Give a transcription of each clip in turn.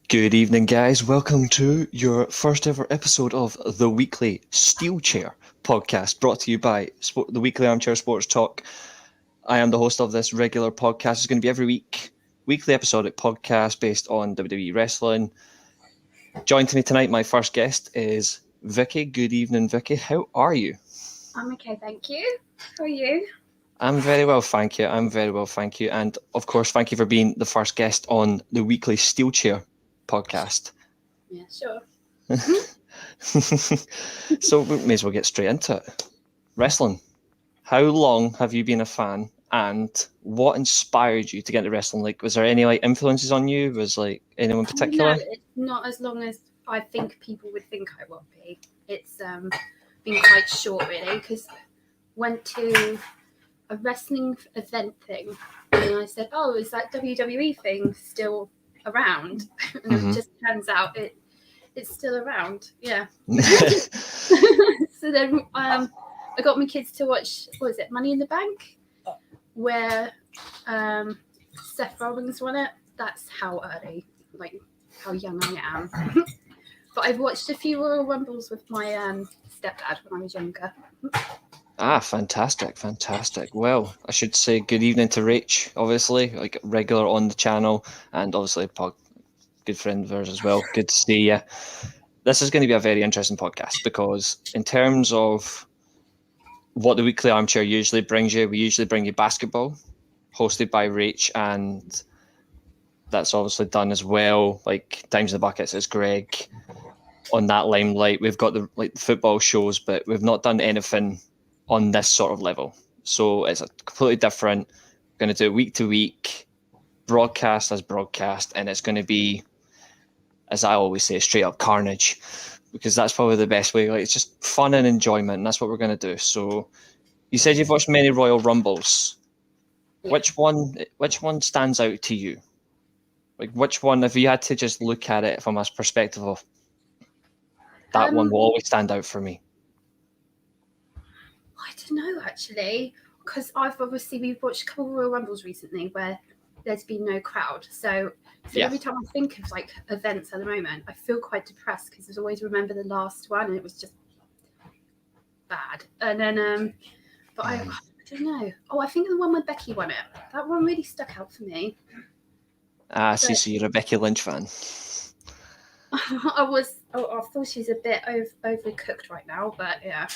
Good evening, guys. Welcome to your first ever episode of the Weekly Steelchair Podcast, brought to you by the Weekly Armchair Sports Talk. I am the host of this regular podcast. It's going to be every week, weekly episodic podcast based on WWE wrestling. Joined to me tonight, my first guest is Vicky. Good evening, Vicky. How are you? I'm okay, thank you. How are you? I'm very well, thank you. And of course, thank you for being the first guest on the Weekly Steelchair Podcast. Yeah, sure. So we may as well get straight into it. Wrestling. How long have you been a fan, and what inspired you to get into wrestling? Like, was there any influences on you? Was anyone in particular? No, it's not as long as I think people would think I will be. It's been quite short, really, because went to a wrestling event thing, and I said, "Oh, is that WWE thing still around?" And it just turns out it's still around. Yeah. So then I got my kids to watch, what was it, Money in the Bank, where Seth Rollins won it. That's how early, how young I am. But I've watched a few Royal Rumbles with my stepdad when I was younger. Ah, fantastic. Well, I should say good evening to Reece, obviously, regular on the channel, and obviously a good friend of ours as well. Good to see you. This is going to be a very interesting podcast because in terms of what the Weekly Armchair usually brings you, we usually bring you basketball, hosted by Reece, and that's obviously done as well. Like Times in the Buckets is Greg on that limelight. We've got the football shows, but we've not done anything on this sort of level. So it's a completely different. We're going to do it week to week, broadcast as broadcast, and it's going to be, as I always say, straight up carnage, because that's probably the best way. It's just fun and enjoyment, and that's what we're going to do. So you said you've watched many Royal Rumbles. Yeah. Which one stands out to you? Which one, if you had to just look at it from a perspective of that one will always stand out for me? I don't know, actually, because we've watched a couple of Royal Rumbles recently where there's been no crowd. So every time I think of events at the moment, I feel quite depressed because I always remember the last one and it was just bad. And then, but I don't know. Oh, I think the one where Becky won it. That one really stuck out for me. So you're a Becky Lynch fan. I thought she's a bit overcooked right now, but yeah.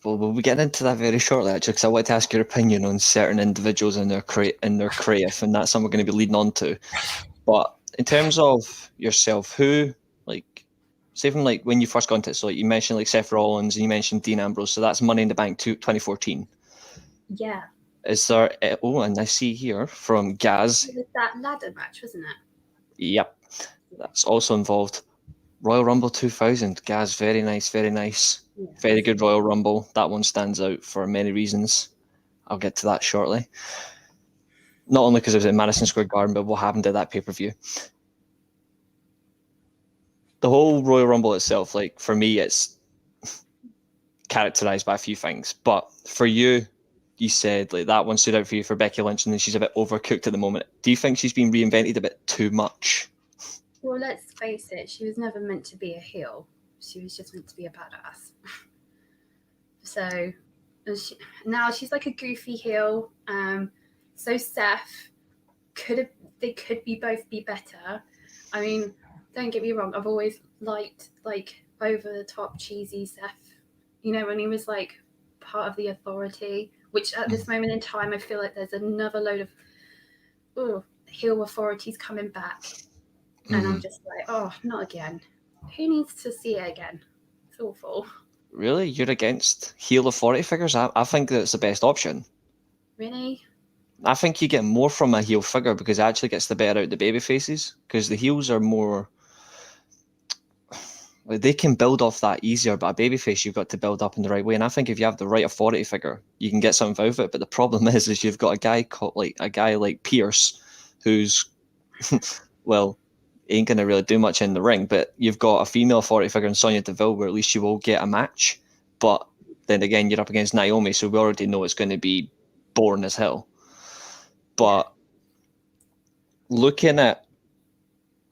Well, we'll be getting into that very shortly, actually, because I want to ask your opinion on certain individuals in their craft, and that's something we're going to be leading on to. But in terms of yourself, who, say from when you first got into it, so you mentioned Seth Rollins and you mentioned Dean Ambrose, so that's Money in the Bank 2014. Yeah. Is there? And I see here from Gaz. It was that ladder match, wasn't it? Yep, that's also involved. Royal Rumble 2000, Gaz, very nice. Yeah. Very good Royal Rumble. That one stands out for many reasons. I'll get to that shortly. Not only because it was at Madison Square Garden, but what happened at that pay-per-view. The whole Royal Rumble itself, for me, it's characterized by a few things. But for you, you said that one stood out for you for Becky Lynch, and then she's a bit overcooked at the moment. Do you think she's been reinvented a bit too much? Well, let's face it, she was never meant to be a heel. She was just meant to be a badass. So now she's like a goofy heel. So Seth they could both be better. I mean, don't get me wrong, I've always liked over the top cheesy Seth. You know, when he was part of the Authority, which at this moment in time I feel like there's another load of heel authorities coming back. And I'm just not again. Who needs to see it again? It's awful. Really? You're against heel authority figures? I think that's the best option. Really? I think you get more from a heel figure because it actually gets the better out of the baby faces, because the heels are more... they can build off that easier, but a babyface you've got to build up in the right way. And I think if you have the right authority figure, you can get something out of it. But the problem is you've got a guy like Pierce, who's well, ain't going to really do much in the ring, but you've got a female authority figure in Sonya Deville where at least you will get a match. But then again, you're up against Naomi, so we already know it's going to be boring as hell. But looking at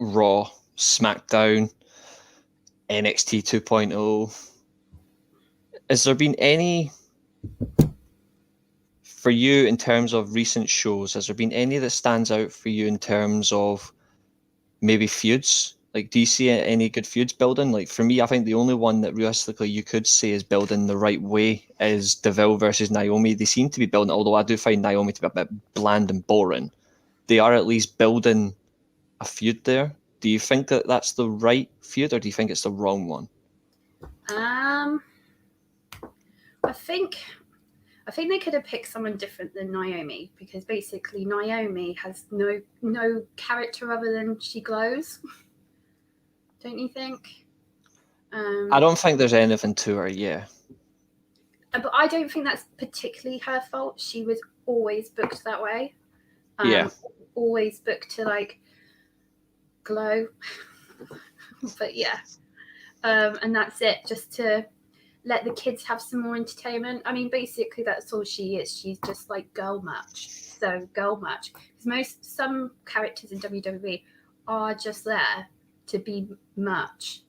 Raw, SmackDown, NXT 2.0. Has there been any, for you in terms of recent shows, has there been any that stands out for you in terms of maybe feuds? Like, do you see any good feuds building? Like, for me, I think the only one that realistically you could say is building the right way is Deville versus Naomi. They seem to be building, although I do find Naomi to be a bit bland and boring. They are at least building a feud there. Do you think that that's the right feud, or do you think it's the wrong one? I think they could have picked someone different than Naomi, because basically Naomi has no character other than she glows. Don't you think? I don't think there's anything to her, yeah. But I don't think that's particularly her fault. She was always booked that way. Yeah. Always booked to like glow. But yeah. And that's it, just to let the kids have some more entertainment. I mean, basically that's all she is. She's just like girl match. So girl match. Because some characters in WWE are just there to be merch,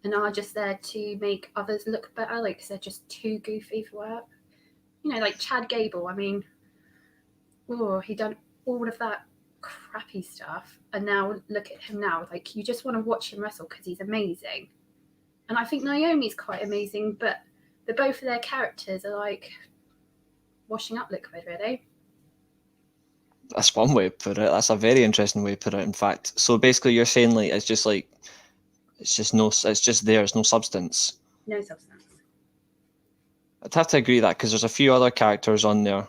and are just there to make others look better, like, because they're just too goofy for work. You know, like Chad Gable. I mean, he done all of that crappy stuff, and now look at him now. Like, you just want to watch him wrestle because he's amazing. And I think Naomi's quite amazing, but both of their characters are like washing up liquid, really. That's one way to put it. That's a very interesting way to put it, in fact. So basically you're saying like it's just there, it's no substance. No substance. I'd have to agree with that, because there's a few other characters on there.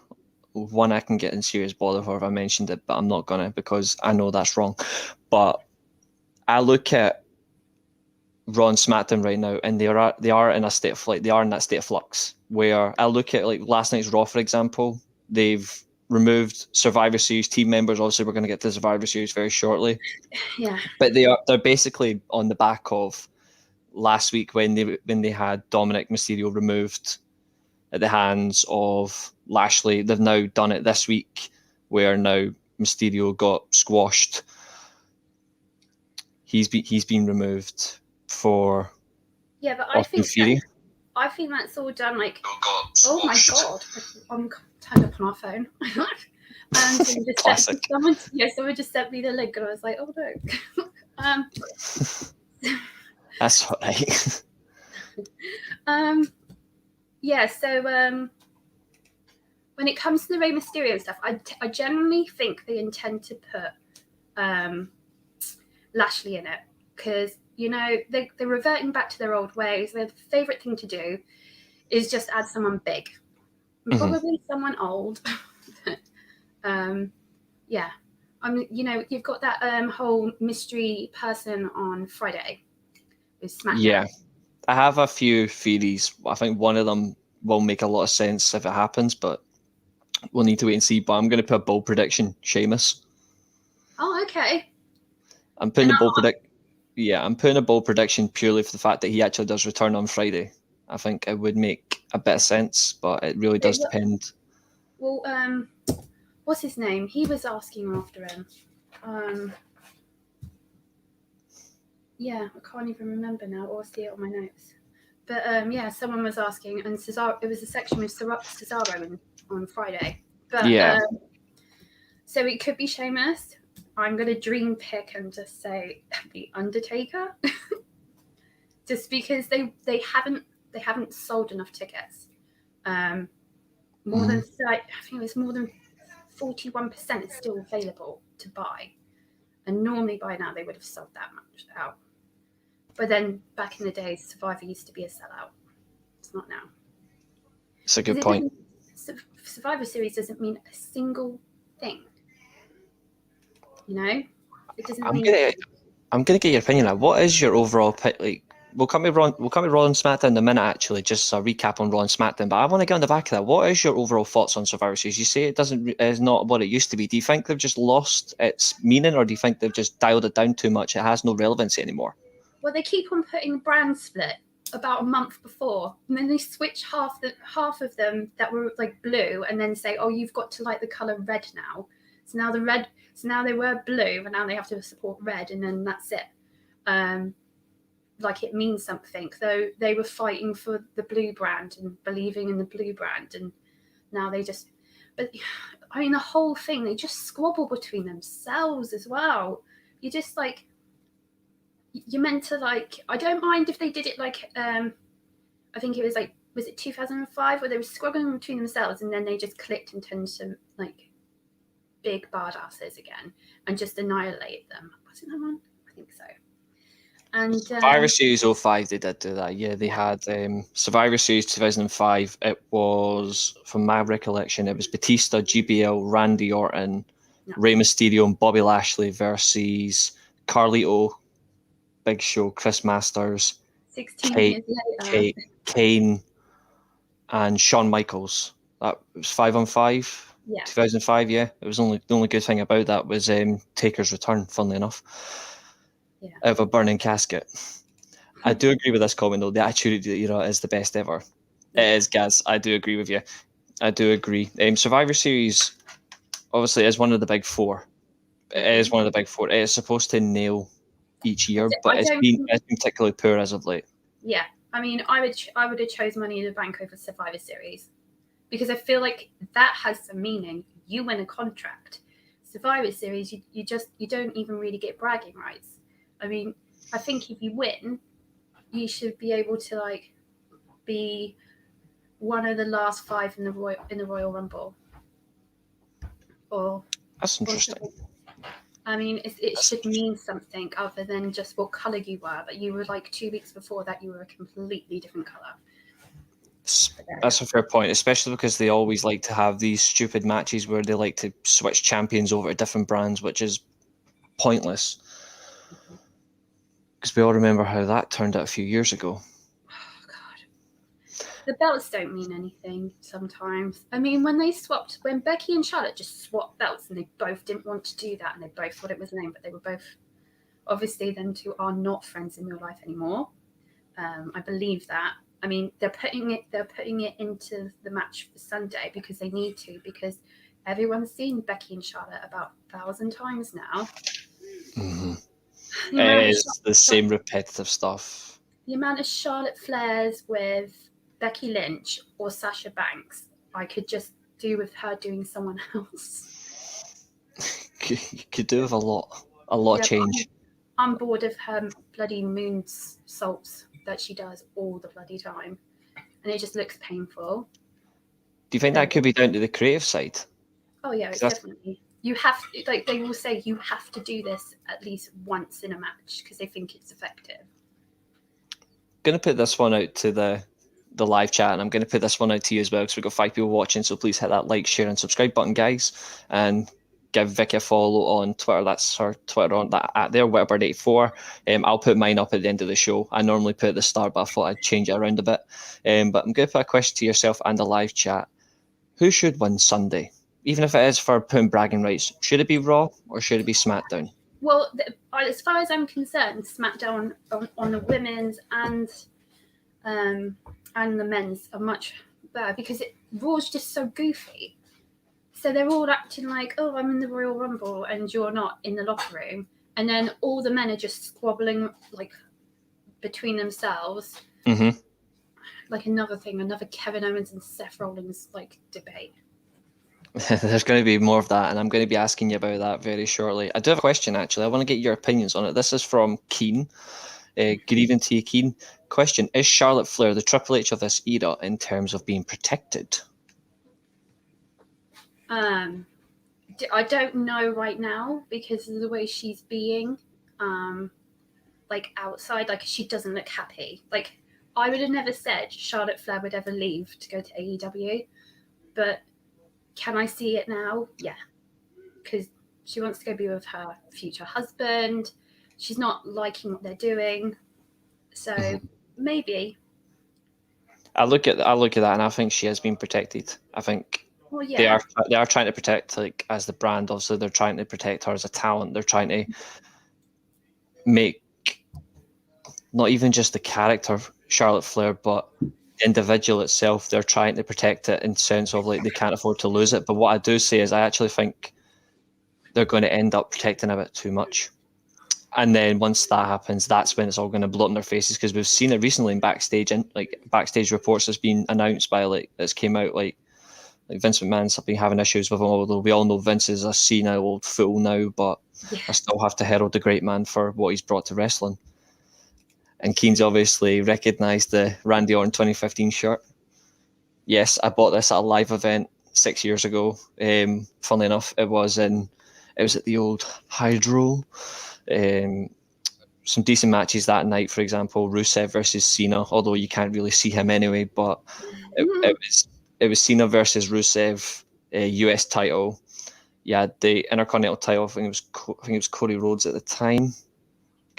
One I can get in serious bother for if I mentioned it, but I'm not gonna, because I know that's wrong. But I look at Raw and SmackDown right now, and they are in a state of they are in that state of flux. Where I look at like last night's Raw, for example, they've removed Survivor Series team members. Obviously, we're going to get to Survivor Series very shortly. Yeah. But they're basically on the back of last week when they had Dominic Mysterio removed at the hands of Lashley. They've now done it this week, where now Mysterio got squashed. He's been removed for. Yeah, but I think that's all done. Like, oh my god, I'm turned up on our phone. And someone just sent me the link, and I was like, oh no. That's all right. Yeah. So when it comes to the Rey Mysterio stuff, I generally think they intend to put Lashley in it, because, you know, they're reverting back to their old ways. Their favourite thing to do is just add someone big, probably someone old. Yeah. You know, you've got that whole mystery person on Friday with SmackDown. Yeah. I have a few theories. I think one of them will make a lot of sense if it happens, but we'll need to wait and see. But I'm going to put a bold prediction: Sheamus. Oh, okay. I'm putting a bold prediction purely for the fact that he actually does return on Friday. I think it would make a bit of sense, but it really does depend. Well, what's his name? He was asking after him. Yeah, I can't even remember now, or see it on my notes. But yeah, someone was asking, and it was a section with Cesaro on Friday. But yeah. So it could be Sheamus. I'm gonna dream pick and just say the Undertaker, just because they haven't sold enough tickets. More than I think it was more than 41% is still available to buy, and normally by now they would have sold that much out. But then back in the day, Survivor used to be a sellout. It's not now. It's a good point. Survivor Series doesn't mean a single thing. You know, it doesn't. I'm gonna get your opinion now. What is your overall pick? Like, we'll come to Raw and SmackDown in a minute. Actually, just a recap on Raw and SmackDown. But I want to get on the back of that. What is your overall thoughts on Survivor Series? You say is not what it used to be. Do you think they've just lost its meaning, or do you think they've just dialed it down too much? It has no relevancy anymore. Well, they keep on putting brand split about a month before, and then they switch half of them that were like blue, and then say, "Oh, you've got to like the color red now." So now the red So now they wear blue, and now they have to support red, and then that's it. Like it means something. So they were fighting for the blue brand and believing in the blue brand, and now they just. But I mean, the whole thing, they just squabble between themselves as well. You just like. You're meant to like. I don't mind if they did it like. I think it was like. Was it 2005 where they were squabbling between themselves, and then they just clicked and turned to like big badasses again and just annihilate them. Was it that one? I think so. And Survivor Series 05, they did do that. Yeah, they had Survivor Series 2005. It was, from my recollection, it was Batista, GBL, Randy Orton, Rey Mysterio, and Bobby Lashley versus Carlito, Big Show, Chris Masters, 16 years later. Kane, and Shawn Michaels. That was 5-on-5. Yeah. 2005. Yeah, it was the only good thing about that was Taker's return. Funnily enough, out of a burning casket. I do agree with this comment though. The Attitude Era is the best ever. It is, Gaz. I do agree with you. I do agree. Survivor Series obviously is one of the big four. It is one of the big four. It is supposed to nail each year, but it's been particularly poor as of late. Yeah, I mean, I would have chose Money in the Bank over Survivor Series because I feel like that has some meaning. You win a contract. Survivor Series, you don't even really get bragging rights. I mean, I think if you win, you should be able to like be one of the last 5 in the Royal Rumble. Or that's interesting. I mean, it should mean something other than just what colour you were. But you were like 2 weeks before that, you were a completely different colour. That's a fair point, especially because they always like to have these stupid matches where they like to switch champions over to different brands, which is pointless. Because we all remember how that turned out a few years ago. Oh, God. The belts don't mean anything sometimes. I mean, when Becky and Charlotte just swapped belts and they both didn't want to do that and they both thought it was lame, but they were both, obviously, them two are not friends in real life anymore. I believe that. I mean, they're putting it into the match for Sunday because they need to, because everyone's seen Becky and Charlotte about 1,000 times now. Mm-hmm. It is the same repetitive stuff. The amount of Charlotte Flairs with Becky Lynch or Sasha Banks, I could just do with her doing someone else. You could do with a lot of change. I'm bored of her bloody moonsaults that she does all the bloody time, and it just looks painful. Do you think that could be down to the creative side? Oh yeah, definitely. You have to, like they will say, you have to do this at least once in a match because they think it's effective. I'm going to put this one out to the live chat, and I'm going to put this one out to you as well because we've got 5 people watching, so please hit that like, share and subscribe button, guys, and give Vicky a follow on Twitter. That's her Twitter on that at there, Whitbird84. I'll put mine up at the end of the show. I normally put it at the start, but I thought I'd change it around a bit. But I'm going to put a question to yourself and the live chat. Who should win Sunday? Even if it is for putting bragging rights, should it be Raw or should it be SmackDown? Well, as far as I'm concerned, SmackDown on the women's and the men's are much better because Raw's just so goofy. So they're all acting like, oh, I'm in the Royal Rumble and you're not in the locker room. And then all the men are just squabbling like between themselves. Mm-hmm. Like another Kevin Owens and Seth Rollins like debate. There's going to be more of that, and I'm going to be asking you about that very shortly. I do have a question, actually. I want to get your opinions on it. This is from Keen. Good evening to you, Keen. Question, is Charlotte Flair the Triple H of this era in terms of being protected? I don't know right now because of the way she's being like outside. Like she doesn't look happy. Like I would have never said Charlotte Flair would ever leave to go to AEW, but can I see it now? Yeah. Because she wants to go be with her future husband. She's not liking what they're doing. So maybe. I look at that and I think she has been protected. I think they are trying to protect, like, as the brand. Also, they're trying to protect her as a talent. They're trying to make not even just the character Charlotte Flair, but individual itself. They're trying to protect it in sense of like they can't afford to lose it. But what I do say is I actually think they're going to end up protecting a bit too much. And then once that happens, that's when it's all going to blow up in their faces, because we've seen it recently in backstage, and like backstage reports that's been announced by that's came out like Vince McMahon's been having issues with him, although we all know Vince is a senile old fool now, but I still have to herald the great man for what he's brought to wrestling. And Keen's obviously recognised the Randy Orton 2015 shirt. Yes, I bought this at a live event 6 years ago. Funnily enough, it was at the old Hydro. Some decent matches that night, for example, Rusev versus Cena, although you can't really see him anyway, but it was Cena versus Rusev, US title. Yeah, the Intercontinental title, I think it was Cody Rhodes at the time.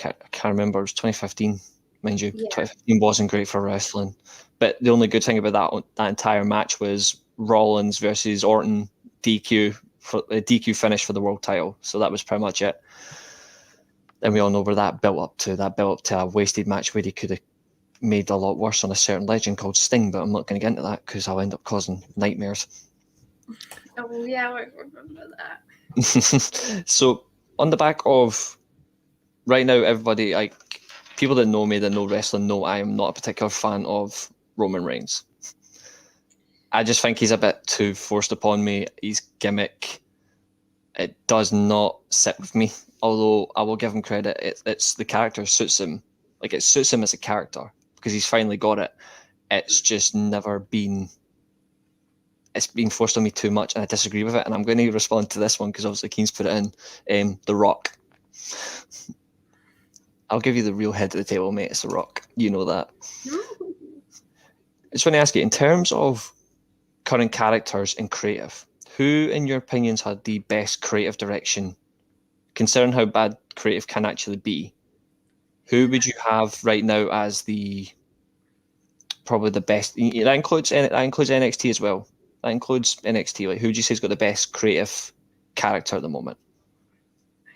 I can't remember, it was 2015, mind you. Yeah. 2015 wasn't great for wrestling. But the only good thing about that entire match was Rollins versus Orton DQ for a DQ finish for the world title. So that was pretty much it. And we all know where that built up to a wasted match where he could have made a lot worse on a certain legend called Sting, but I'm not going to get into that because I'll end up causing nightmares. Oh yeah, I remember that. So on the back of right now, everybody, like people that know me, that know wrestling, know I am not a particular fan of Roman Reigns. I just think he's a bit too forced upon me. His gimmick, it does not sit with me. Although I will give him credit, it's the character suits him. Like it suits him as a character because he's finally got it. It's just never been. It's been forced on me too much, and I disagree with it. And I'm going to respond to this one because obviously Keen's put it in. The Rock. I'll give you the real head of the table, mate. It's The Rock. You know that. I just want to ask you, in terms of current characters and creative, who, in your opinions, had the best creative direction? Considering how bad creative can actually be, who would you have right now as probably the best? That includes NXT as well. That includes NXT. Like, who would you say has got the best creative character at the moment?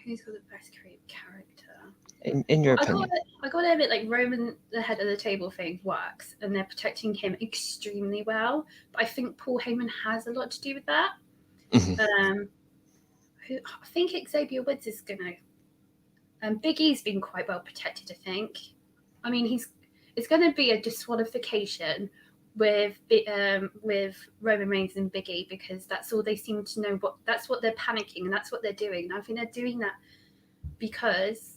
Who's got the best creative character? In your opinion, I got to admit, like Roman, the head of the table thing works, and they're protecting him extremely well. But I think Paul Heyman has a lot to do with that. Mm-hmm. I think Xavier Woods is going to... Big E's been quite well protected, I think. I mean, it's going to be a disqualification with Roman Reigns and Big E because that's all they seem to know. That's what they're panicking and that's what they're doing. And I think they're doing that because...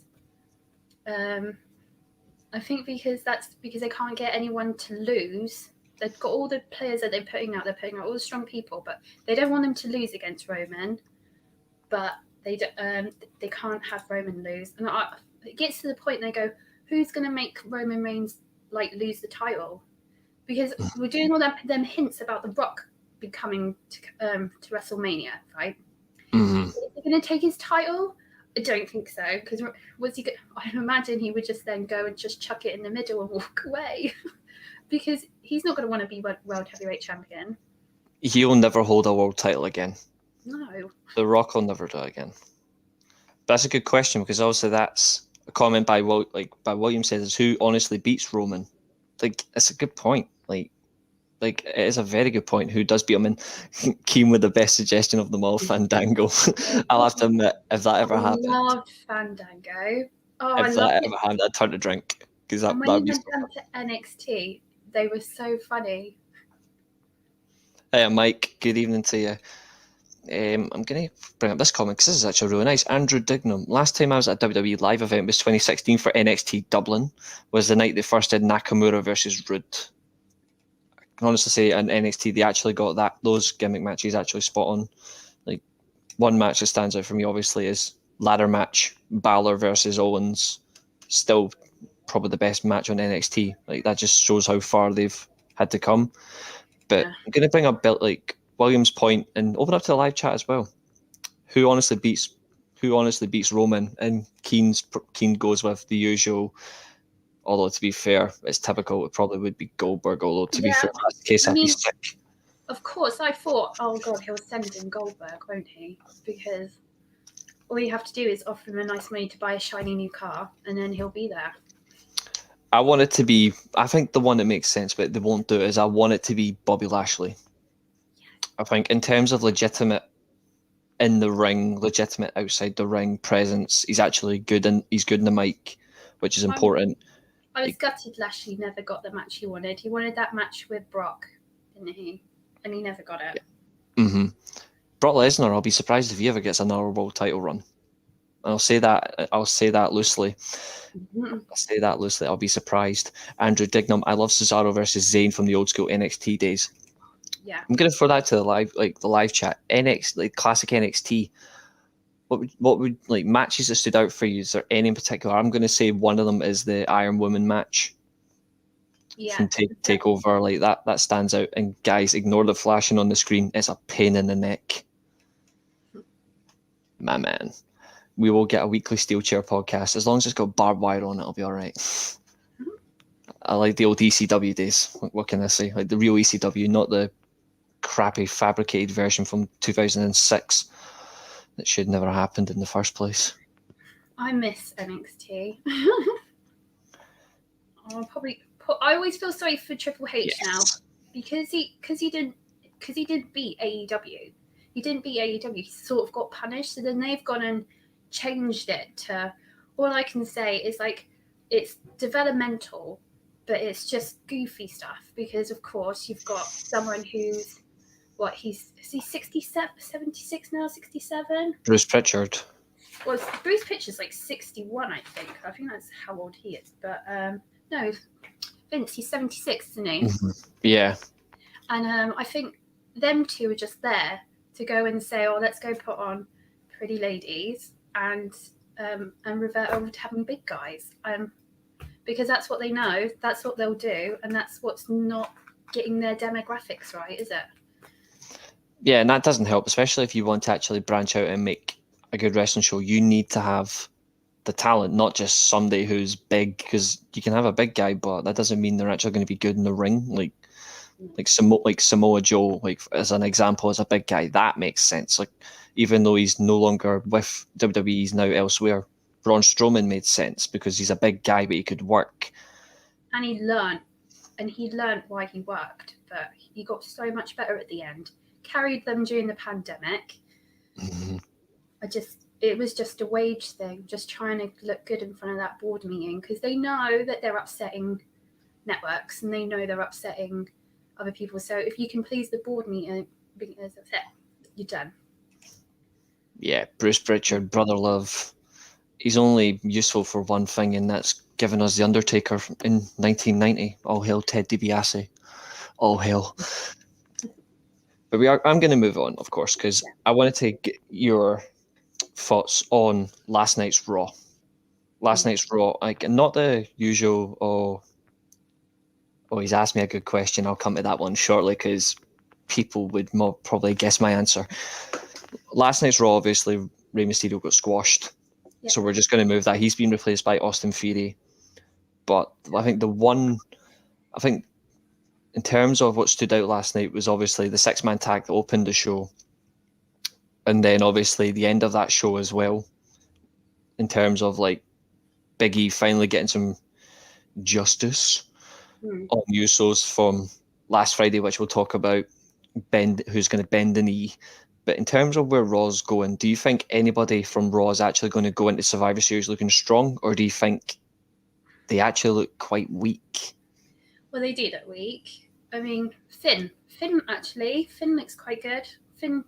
I think because they can't get anyone to lose. They've got all the players that they're putting out all the strong people, but they don't want them to lose against Roman. But they can't have Roman lose, and it gets to the point they go, who's going to make Roman Reigns like lose the title? Because we're doing all them hints about The Rock coming to WrestleMania, right? Mm-hmm. Is he going to take his title? I don't think so. Because I imagine he would just then go and just chuck it in the middle and walk away, because he's not going to want to be World Heavyweight Champion. He'll never hold a world title again. No. The Rock will never do it again. That's a good question because obviously that's a comment by William says who honestly beats Roman. Like it's a good point. Like it is a very good point. Who does beat him? And Keen with the best suggestion of them all, Fandango. I'll have to admit, if that ever happened. I loved Fandango. Oh, if that ever happened, I'd turn to drink because that. And when he went down to NXT, they were so funny. Hey, Mike. Good evening to you. I'm going to bring up this comment because this is actually really nice. Andrew Dignam. Last time I was at a WWE live event was 2016 for NXT Dublin. Was the night they first did Nakamura versus Rude. I can honestly say in NXT they actually got those gimmick matches actually spot on. Like one match that stands out for me obviously is ladder match Balor versus Owens. Still probably the best match on NXT. Like that just shows how far they've had to come. But I'm going to bring up William's point and open up to the live chat as well. Who honestly beats Roman? And Keen goes with the usual. Although to be fair, it's typical. It probably would be Goldberg. Although to be fair, if that's the case, I'd be sick. Of course, I thought, oh god, he'll send in Goldberg, won't he? Because all you have to do is offer him a nice money to buy a shiny new car, and then he'll be there. I want it to be. I think the one that makes sense, but they won't do it. Is I want it to be Bobby Lashley. I think in terms of legitimate in the ring, legitimate outside the ring presence. He's actually good, and he's good in the mic, which is important. I was gutted Lashley never got the match he wanted. He wanted that match with Brock, didn't he? And he never got it. Yeah. Mm-hmm. Brock Lesnar, I'll be surprised if he ever gets another world title run. I'll say that loosely. Mm-hmm. I'll say that loosely. I'll be surprised. Andrew Dignam, I love Cesaro versus Zayn from the old school NXT days. Yeah. I'm gonna throw that to the live chat. Classic NXT. What would like matches that stood out for you? Is there any in particular? I'm gonna say one of them is the Iron Woman match. Yeah. From Takeover, like that stands out. And guys, ignore the flashing on the screen. It's a pain in the neck. My man. We will get a weekly Steelchair podcast. As long as it's got barbed wire on it, it'll be all right. I like the old ECW days. What can I say? Like the real ECW, not the crappy fabricated version from 2006 that should never have happened in the first place. I miss NXT. I always feel sorry for Triple H now because he didn't beat AEW. He didn't beat AEW. He sort of got punished, so then they've gone and changed it to. All I can say is like it's developmental, but it's just goofy stuff because of course you've got someone who's is he 67, 76 now, 67? Bruce Pritchard. Well, Bruce Pritchard's like 61, I think. I think that's how old he is. But no, Vince, he's 76, isn't he? Mm-hmm. Yeah. And I think them two are just there to go and say, oh, let's go put on pretty ladies and revert over to having big guys. Because that's what they know, that's what they'll do, and that's what's not getting their demographics right, is it? Yeah, and that doesn't help, especially if you want to actually branch out and make a good wrestling show. You need to have the talent, not just somebody who's big, because you can have a big guy, but that doesn't mean they're actually going to be good in the ring. Like Samoa Joe, like as an example, as a big guy, that makes sense. Like even though he's no longer with WWE, he's now elsewhere. Braun Strowman made sense because he's a big guy, but he could work. And he learned why he worked, but he got so much better at the end. Carried them during the pandemic. Mm-hmm. It was just a wage thing, just trying to look good in front of that board meeting because they know that they're upsetting networks and they know they're upsetting other people. So if you can please the board meeting, you're done. Yeah, Bruce Pritchard, brother love. He's only useful for one thing, and that's giving us The Undertaker in 1990. All hail Ted DiBiase. All hail. But I'm going to move on, of course, because I wanted to get your thoughts on last night's Raw. Night's Raw, like not the usual. Oh, he's asked me a good question. I'll come to that one shortly because people would probably guess my answer. Last night's Raw, obviously, Rey Mysterio got squashed, so we're just going to move that. He's been replaced by Austin Theory, but I think in terms of what stood out last night was obviously the 6-man tag that opened the show. And then obviously the end of that show as well, in terms of like Big E finally getting some justice on Usos from last Friday, which we'll talk about, who's going to bend the knee. But in terms of where Raw's going, do you think anybody from Raw is actually going to go into Survivor Series looking strong, or do you think they actually look quite weak? Well, they do look weak. I mean, Finn looks quite good. I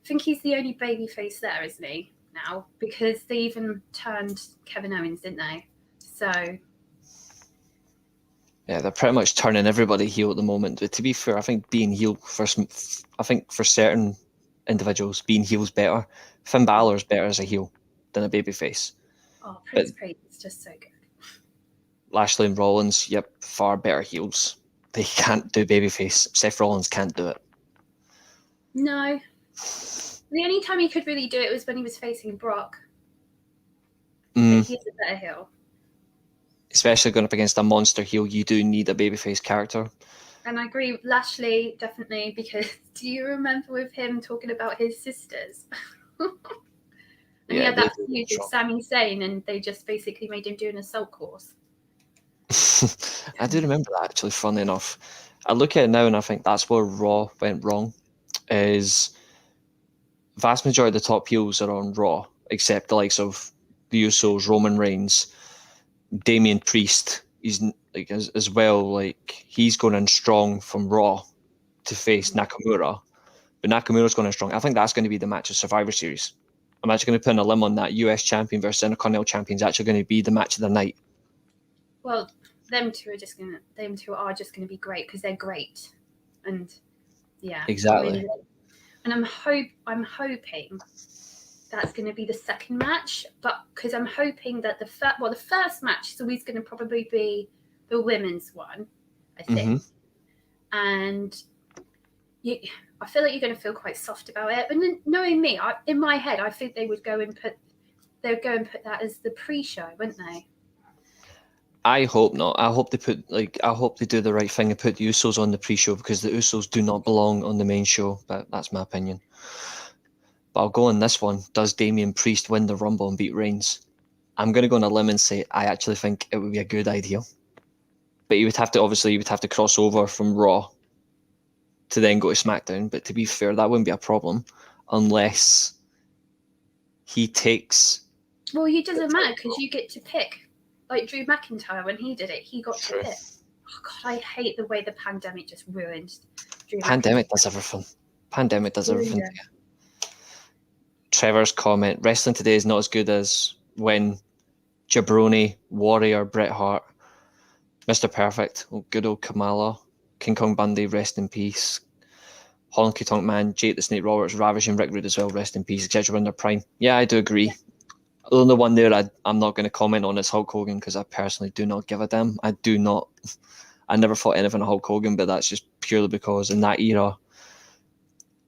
think he's the only babyface there, isn't he, now? Because they even turned Kevin Owens, didn't they? So... yeah, they're pretty much turning everybody heel at the moment. But to be fair, I think being heel for certain individuals, being heel's better. Finn Balor's better as a heel than a babyface. Oh, Prince is just so good. Lashley and Rollins, yep, far better heels. They can't do babyface. Seth Rollins can't do it. No. The only time he could really do it was when he was facing Brock. He's a better heel. Especially going up against a monster heel, you do need a babyface character. And I agree with Lashley, definitely, because do you remember with him talking about his sisters? He had that feud with Sami Zayn, and they just basically made him do an assault course. I do remember that, actually, funny enough. I look at it now and I think that's where Raw went wrong, is vast majority of the top heels are on Raw, except the likes of the Usos, Roman Reigns, Damien Priest. He's like as well. Like he's going in strong from Raw to face Nakamura, but Nakamura's going in strong. I think that's going to be the match of Survivor Series. I'm actually going to put in a limb on that. US champion versus Intercontinental champion is actually going to be the match of the night. Well, them two are just going to be great because they're great, and yeah, Exactly. I mean, and I'm hoping that's going to be the second match, but because I'm hoping that the first match is always going to probably be the women's one, I think, and I feel like you're going to feel quite soft about it. But knowing me, in my head, I think they would go and put that as the pre-show, wouldn't they? I hope not. I hope they do the right thing and put the Usos on the pre-show, because the Usos do not belong on the main show. But that's my opinion. But I'll go on this one. Does Damien Priest win the Rumble and beat Reigns? I'm going to go on a limb and say I actually think it would be a good idea. But you would have to cross over from Raw to then go to SmackDown. But to be fair, that wouldn't be a problem unless he takes... Well, it doesn't matter because you get to pick. Like Drew McIntyre, when he did it, he got to pick. Oh, God, I hate the way the pandemic just ruined Drew Pandemic McIntyre. does everything. Trevor's comment, wrestling today is not as good as when Jabroni, Warrior, Bret Hart, Mr. Perfect, good old Kamala, King Kong Bundy, rest in peace, Honky Tonk Man, Jake the Snake Roberts, Ravishing Rick Rude as well, rest in peace, etc. in their prime. Yeah, I do agree. The only one there I'm not going to comment on is Hulk Hogan, because I personally do not give a damn. I never thought anything of Hulk Hogan, but that's just purely because in that era,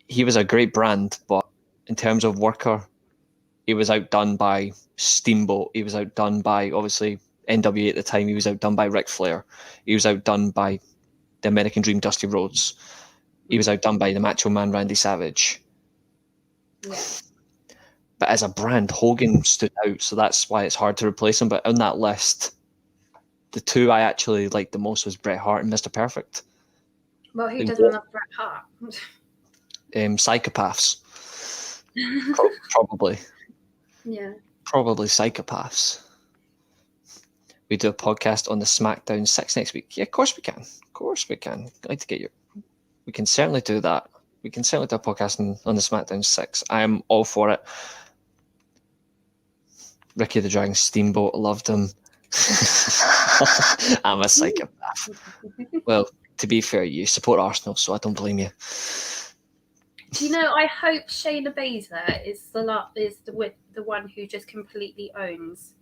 he was a great brand, but in terms of worker, he was outdone by Steamboat. He was outdone by, obviously, NWA at the time. He was outdone by Ric Flair. He was outdone by the American Dream, Dusty Rhodes. He was outdone by the Macho Man, Randy Savage. Yeah. But as a brand, Hogan stood out, so that's why it's hard to replace him. But on that list, the two I actually liked the most was Bret Hart and Mr. Perfect. Well, who doesn't love Bret Hart? Psychopaths. Probably. Yeah. Probably psychopaths. We do a podcast on the SmackDown 6 next week. Yeah, of course we can. I'd like to get you. We can certainly do that. We can certainly do a podcast on the SmackDown 6. I am all for it. Ricky the Dragon Steamboat, loved him. I'm a psychopath. Well, to be fair, you support Arsenal, so I don't blame you. Do you know, I hope Shayna Baszler is the one who just completely owns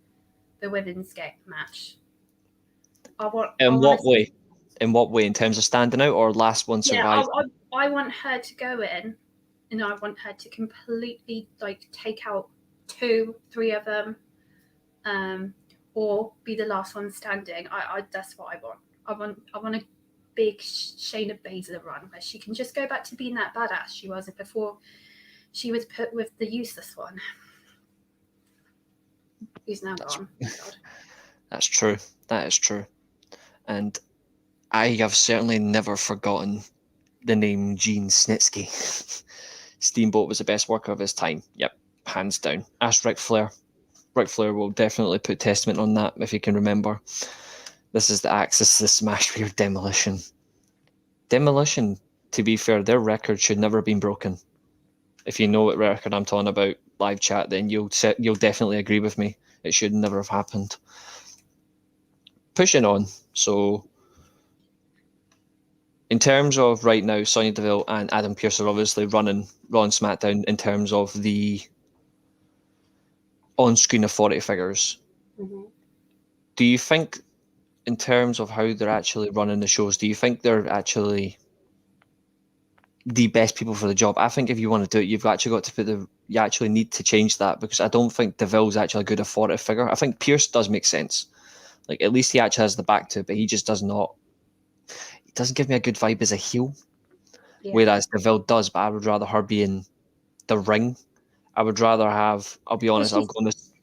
the women's match. In what way? In what way? In terms of standing out or last one surviving? Yeah, I want her to go in, and I want her to completely take out 2-3 of them, or be the last one standing. That's what I want. I want a big Shayna Baszler run where she can just go back to being that badass she was before she was put with the useless one. Who's now gone. God. That's true. That is true. And I have certainly never forgotten the name Gene Snitsky. Steamboat was the best worker of his time. Yep, hands down. Ask Ric Flair. Ric Flair will definitely put testament on that if you can remember. This is the Axis, the Smash Rear Demolition. Demolition, to be fair, their record should never have been broken. If you know what record I'm talking about, live chat, then you'll definitely agree with me. It should never have happened. Pushing on, so in terms of right now, Sonya Deville and Adam Pearce are obviously running Raw and SmackDown in terms of the on-screen authority figures. Mm-hmm. Do you think, in terms of how they're actually running the shows, do you think they're actually the best people for the job? I think if you want to do it, you've actually got to you actually need to change that, because I don't think Deville's actually a good authority figure. I think Pearce does make sense. Like, at least he actually has the back to it, but he just does not. He doesn't give me a good vibe as a heel. Yeah. Whereas Deville does, but I would rather her be in the ring. I would rather have, I'll be honest, I'll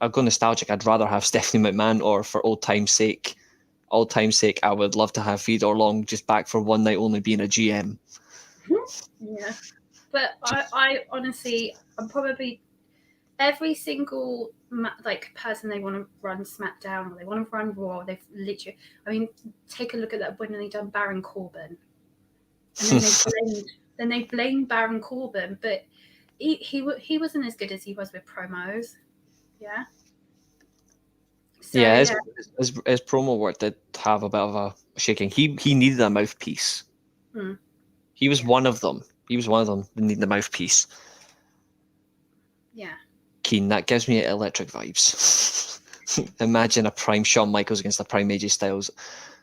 go nostalgic. I'd rather have Stephanie McMahon, or for old time's sake, I would love to have Theodore Long just back for one night only being a GM. Yeah. But I honestly, I'm probably every single person they want to run SmackDown or they want to run Raw. They've literally, I mean, take a look at that when they done Baron Corbin, and then they blamed Baron Corbin, but he wasn't as good as he was with promos. Yeah. So, yeah, his promo work did have a bit of a shaking. He needed a mouthpiece. He was one of them. He was one of them that needed a mouthpiece. Yeah. Keen, that gives me electric vibes. Imagine a prime Shawn Michaels against a prime AJ Styles.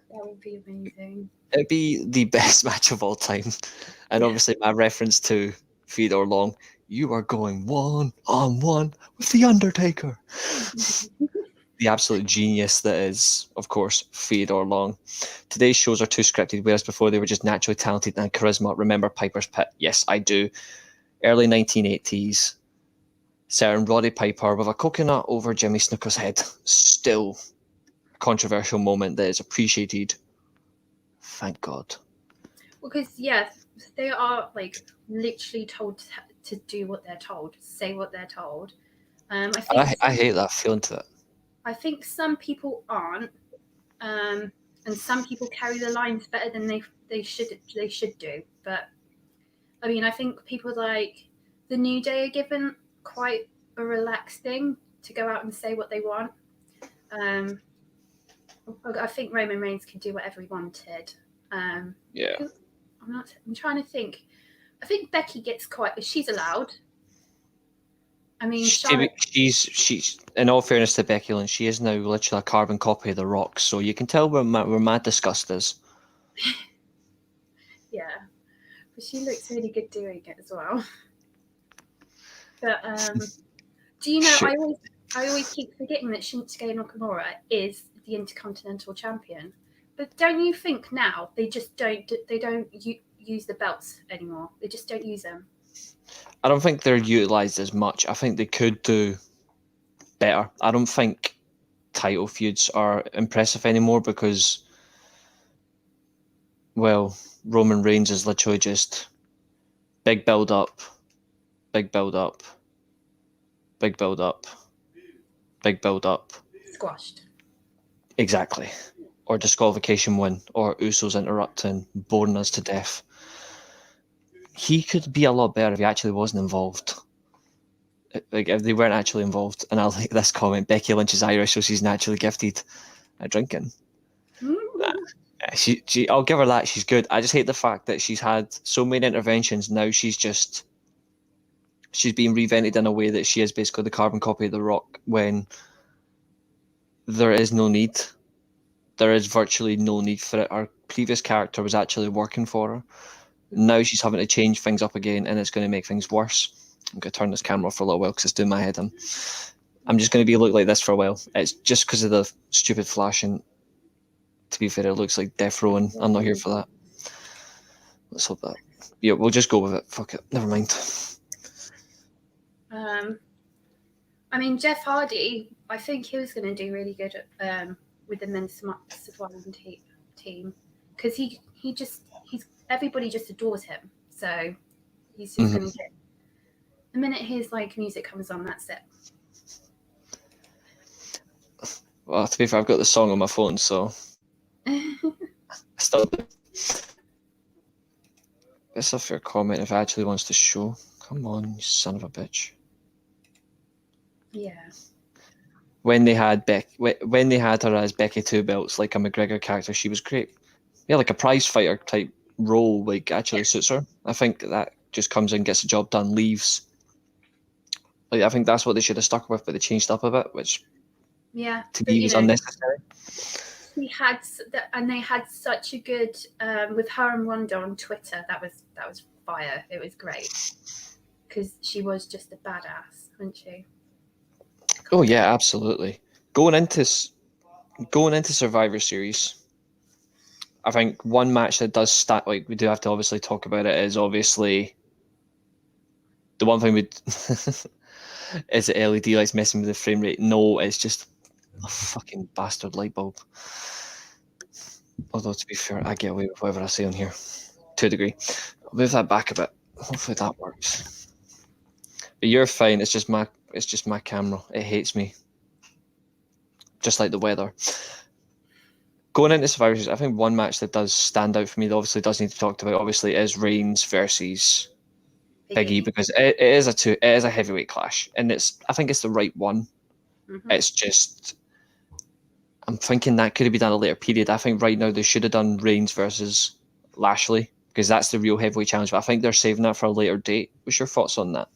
That would be amazing. It'd be the best match of all time. And obviously my reference to Fedor Long, you are going one-on-one with The Undertaker. The absolute genius that is, of course, Fedor Long. Today's shows are too scripted, whereas before they were just naturally talented and charisma. Remember Piper's Pit? Yes, I do. Early 1980s. Certain Roddy Piper with a coconut over Jimmy Snuka's head. Still a controversial moment that is appreciated. Thank God. Because, yes, they are, literally told to do what they're told, say what they're told. I hate that feeling to it. I think some people aren't, and some people carry the lines better than they should do. But, I mean, I think people like the New Day are given quite a relaxed thing to go out and say what they want. I think Roman Reigns could do whatever he wanted. Yeah. I'm trying to think. I think Becky gets she's allowed. I mean, she's in all fairness to Becky Lynch, she is now literally a carbon copy of The Rock, so you can tell where my disgust is. Yeah, but she looks really good doing it as well. But do you know? Sure. I always keep forgetting that Shinsuke Nakamura is the Intercontinental Champion. But don't you think now they just don't use the belts anymore? They just don't use them. I don't think they're utilised as much. I think they could do better. I don't think title feuds are impressive anymore because, well, Roman Reigns is literally just big build up, big build up, big build up, big build up. Squashed. Exactly. Or disqualification win, or Usos interrupting, boring us to death. He could be a lot better if he actually wasn't involved. Like, if they weren't actually involved. And I like this comment, Becky Lynch is Irish, so she's naturally gifted at drinking. She, I'll give her that, she's good. I just hate the fact that she's had so many interventions, now she's being reinvented in a way that she is basically the carbon copy of The Rock, when there is no need. There is virtually no need for it. Our previous character was actually working for her. Now she's having to change things up again, and it's going to make things worse. I'm going to turn this camera off for a little while because it's doing my head in. I'm just going to look like this for a while. It's just because of the stupid flashing. To be fair, it looks like death row, and I'm not here for that. Let's hope that. Yeah, we'll just go with it. Fuck it. Never mind. I mean, Jeff Hardy, I think he was going to do really good with the men's surviving team because everybody just adores him. So he's just going to get. The minute his music comes on, that's it. Well, to be fair, I've got the song on my phone, so I still do. It's a fair comment if it actually wants to show. Come on, you son of a bitch. Yeah. When they had her as Becky Two Belts, like a McGregor character, she was great. Yeah, like a prize fighter type role, actually suits her. I think that just comes in, gets the job done, leaves. I think that's what they should have stuck with, but they changed up a bit, which to me was unnecessary. They had such a good with her and Ronda on Twitter. That was fire. It was great because she was just a badass, wasn't she? Oh yeah, absolutely. Going into Survivor Series, I think one match that does start, we do have to obviously talk about it, is obviously the one thing is the LED lights messing with the frame rate. No, it's just a fucking bastard light bulb. Although to be fair, I get away with whatever I say on here to a degree. I'll move that back a bit. Hopefully that works. But you're fine. It's just my camera. It hates me. Just like the weather. Going into Survivor Series, I think one match that does stand out for me that obviously does need to be talked about, obviously, is Reigns versus Biggie, because it is a heavyweight clash, and I think it's the right one. Mm-hmm. It's just, I'm thinking that could have been done at a later period. I think right now they should have done Reigns versus Lashley, because that's the real heavyweight challenge. But I think they're saving that for a later date. What's your thoughts on that?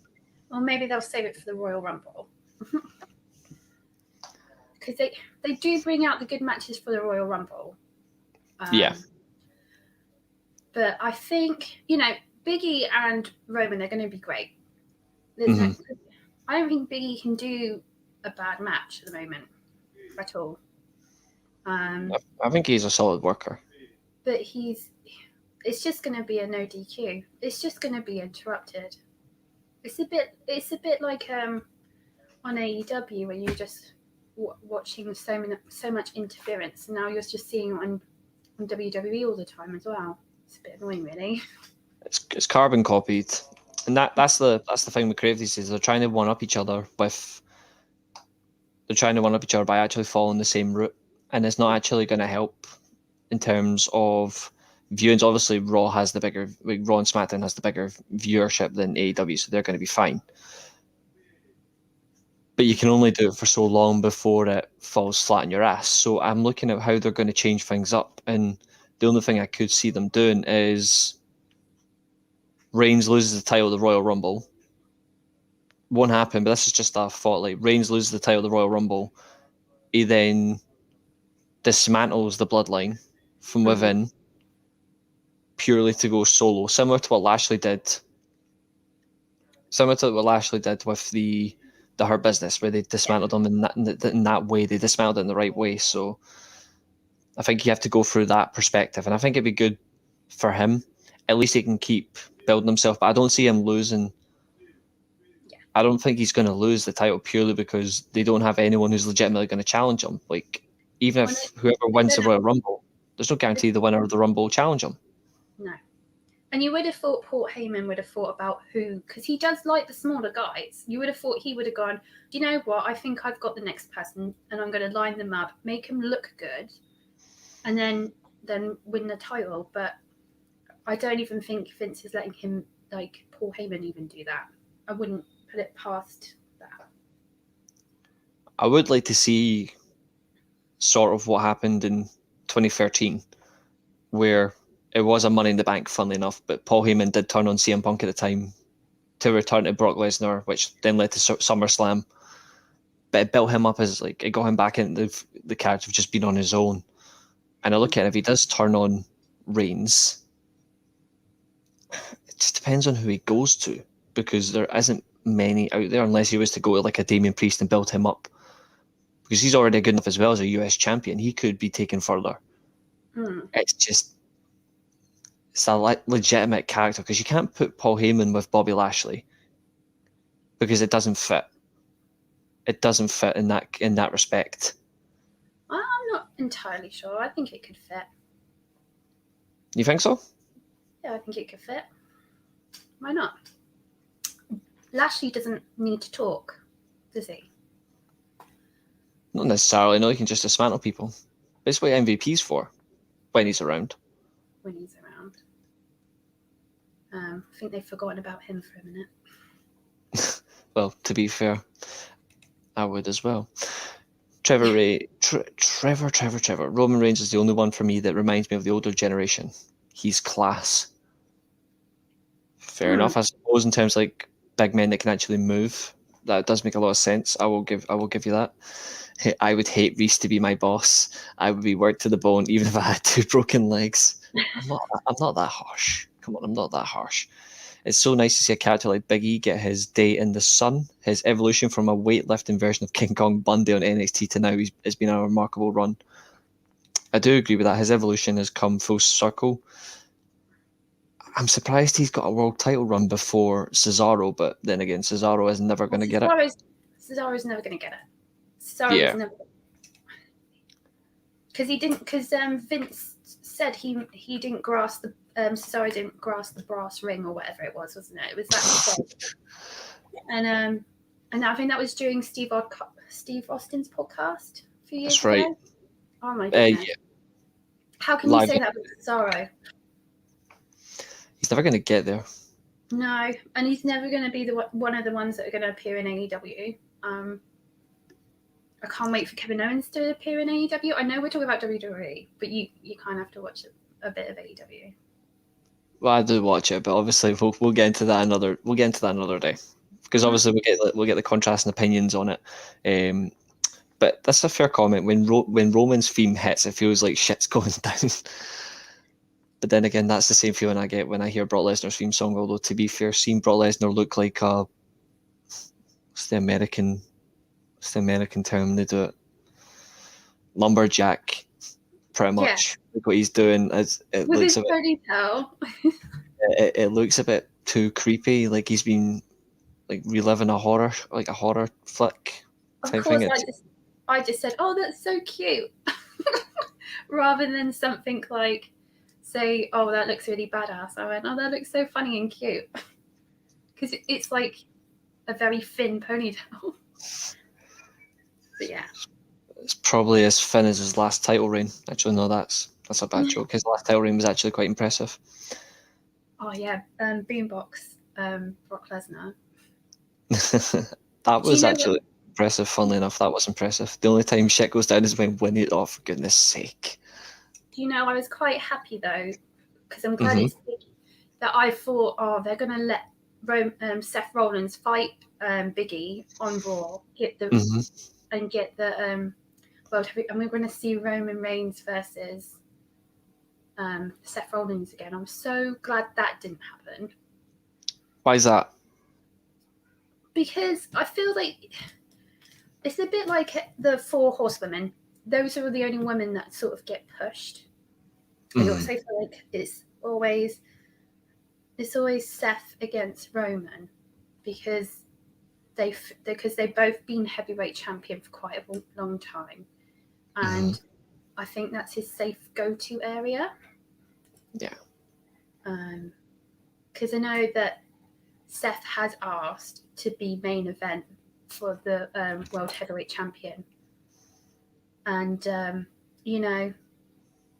Well, maybe they'll save it for the Royal Rumble. Because they do bring out the good matches for the Royal Rumble. Yeah. But I think, Biggie and Roman are going to be great. Mm-hmm. I don't think Biggie can do a bad match at the moment at all. I think he's a solid worker. But it's just going to be a no DQ. It's just going to be interrupted. It's a bit like on AEW where you're just watching so much interference, and now you're just seeing it on WWE all the time as well. It's a bit annoying, really. It's carbon copied, and that's the thing with creative these days. They're trying to one up each other by actually following the same route, and it's not actually going to help in terms of viewings. Obviously, Raw and SmackDown has the bigger viewership than AEW, so they're going to be fine. But you can only do it for so long before it falls flat on your ass. So I'm looking at how they're going to change things up, and the only thing I could see them doing is Reigns loses the title of the Royal Rumble. Won't happen, but this is just a thought. Like, Reigns loses the title of the Royal Rumble. He then dismantles the bloodline from within purely to go solo, similar to what Lashley did with the Hurt Business, where they dismantled them in that way. They dismantled it in the right way. So I think you have to go through that perspective, and I think it'd be good for him. At least he can keep building himself, but I don't see him losing. I don't think he's going to lose the title purely because they don't have anyone who's legitimately going to challenge him. Like, even if whoever wins the Royal Rumble, there's no guarantee the winner of the Rumble will challenge him. No. And you would have thought Paul Heyman would have thought about who, because he does like the smaller guys. You would have thought he would have gone, do you know what? I think I've got the next person, and I'm going to line them up, make him look good, and then win the title. But I don't even think Vince is letting him, like Paul Heyman, even do that. I wouldn't put it past that. I would like to see sort of what happened in 2013, where it was a Money in the Bank, funnily enough, but Paul Heyman did turn on CM Punk at the time to return to Brock Lesnar, which then led to SummerSlam. But it built him up as, like, it got him back into the character of just being on his own. And I look at it, if he does turn on Reigns, it just depends on who he goes to, because there isn't many out there unless he was to go to like a Damien Priest and build him up, because he's already good enough as well as a US champion. He could be taken further. It's a legitimate character, because you can't put Paul Heyman with Bobby Lashley because it doesn't fit. It doesn't fit in that respect. I'm not entirely sure. I think it could fit. You think so? Yeah, I think it could fit. Why not? Lashley doesn't need to talk, does he? Not necessarily. No, you can just dismantle people. That's what MVP's for, when he's around. When he's around. I think they've forgotten about him for a minute. Well, to be fair, I would as well. Trevor. Roman Reigns is the only one for me that reminds me of the older generation. He's class. Fair enough, I suppose, in terms of like big men that can actually move. That does make a lot of sense. I will give you that. I would hate Reece to be my boss. I would be worked to the bone, even if I had 2 broken legs. I'm not that harsh. Come on, I'm not that harsh. It's so nice to see a character like Big E get his day in the sun. His evolution from a weightlifting version of King Kong Bundy on NXT to now has been a remarkable run. I do agree with that. His evolution has come full circle. I'm surprised he's got a world title run before Cesaro, but then again, Cesaro is never going to get it. Cesaro's never going to get it. Never. Because Vince said he didn't grasp So I didn't grasp the brass ring or whatever it was, wasn't it? It was that quote. And I think that was during Steve Austin's podcast a few years That's right. ago. Oh my goodness. Yeah. How can Live. you say that with sorrow? He's never going to get there. No, and he's never going to be one of the ones that are going to appear in AEW. I can't wait for Kevin Owens to appear in AEW. I know we're talking about WWE, but you kind of have to watch a bit of AEW. Well, I do watch it, but obviously we'll get into that another day, because obviously we'll get the contrasting opinions on it. But that's a fair comment. When Roman's theme hits, it feels like shit's going down. But then again, that's the same feeling I get when I hear Brock Lesnar's theme song. Although, to be fair, seeing Brock Lesnar look like what's the American term they do it? Lumberjack, pretty much. Yeah. Like what he's doing is it with looks his ponytail. It looks a bit too creepy. Like he's been like reliving a horror flick type thing. I just said, "Oh, that's so cute," rather than something like, say, "Oh, that looks really badass." I went, "Oh, that looks so funny and cute," because it's like a very thin ponytail. But yeah, it's probably as thin as his last title reign. Actually, no, that's a bad joke. His last title reign was actually quite impressive. Oh yeah, Boombox, Brock Lesnar. That was actually impressive. Funnily enough, that was impressive. The only time shit goes down is when Winnie. Oh, for goodness sake! Do you know, I was quite happy though, because I'm glad it's Vicky, that I thought, oh, they're gonna let Seth Rollins fight Biggie on Raw, get the world heavy, and we're going to see Roman Reigns versus Seth Rollins again. I'm so glad that didn't happen. Why is that? Because I feel like it's a bit like the Four Horsewomen. Those are the only women that sort of get pushed. I also feel like it's always Seth against Roman because they've both been heavyweight champion for quite a long time, and I think that's his safe go-to area. Yeah. Because I know that Seth has asked to be main event for the World Heavyweight Champion, and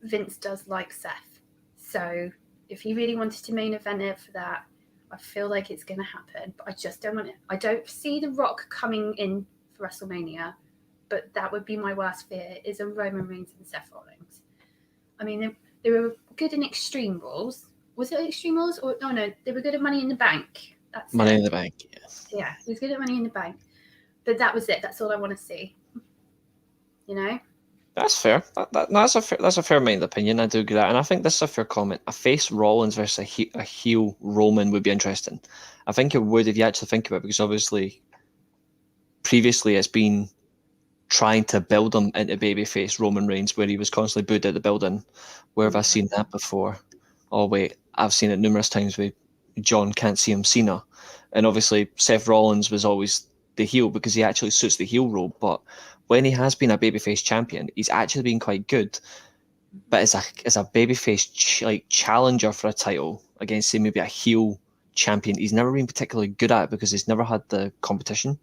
Vince does like Seth, so if he really wanted to main event it for that, I feel like it's going to happen, but I just don't want it. I don't see The Rock coming in for WrestleMania, but that would be my worst fear, is a Roman Reigns and Seth Rollins. I mean, they were good in Extreme Rules. Was it Extreme Rules? Or no, they were good at Money in the Bank. That's Money in the Bank, yes. Yeah, he was good at Money in the Bank. But that was it. That's all I want to see. You know? That's fair. That's a fair minded opinion. I do agree with that, and I think this is a fair comment. A face Rollins versus a heel Roman would be interesting. I think it would, if you actually think about it, because obviously previously it's been trying to build him into babyface Roman Reigns, where he was constantly booed out the building. Where have I seen that before? Oh wait, I've seen it numerous times with John Can't See Him Cena, and obviously Seth Rollins was always the heel because he actually suits the heel role, but when he has been a babyface champion, he's actually been quite good. But as a babyface challenger for a title against, say, maybe a heel champion, he's never been particularly good at it because he's never had the competition.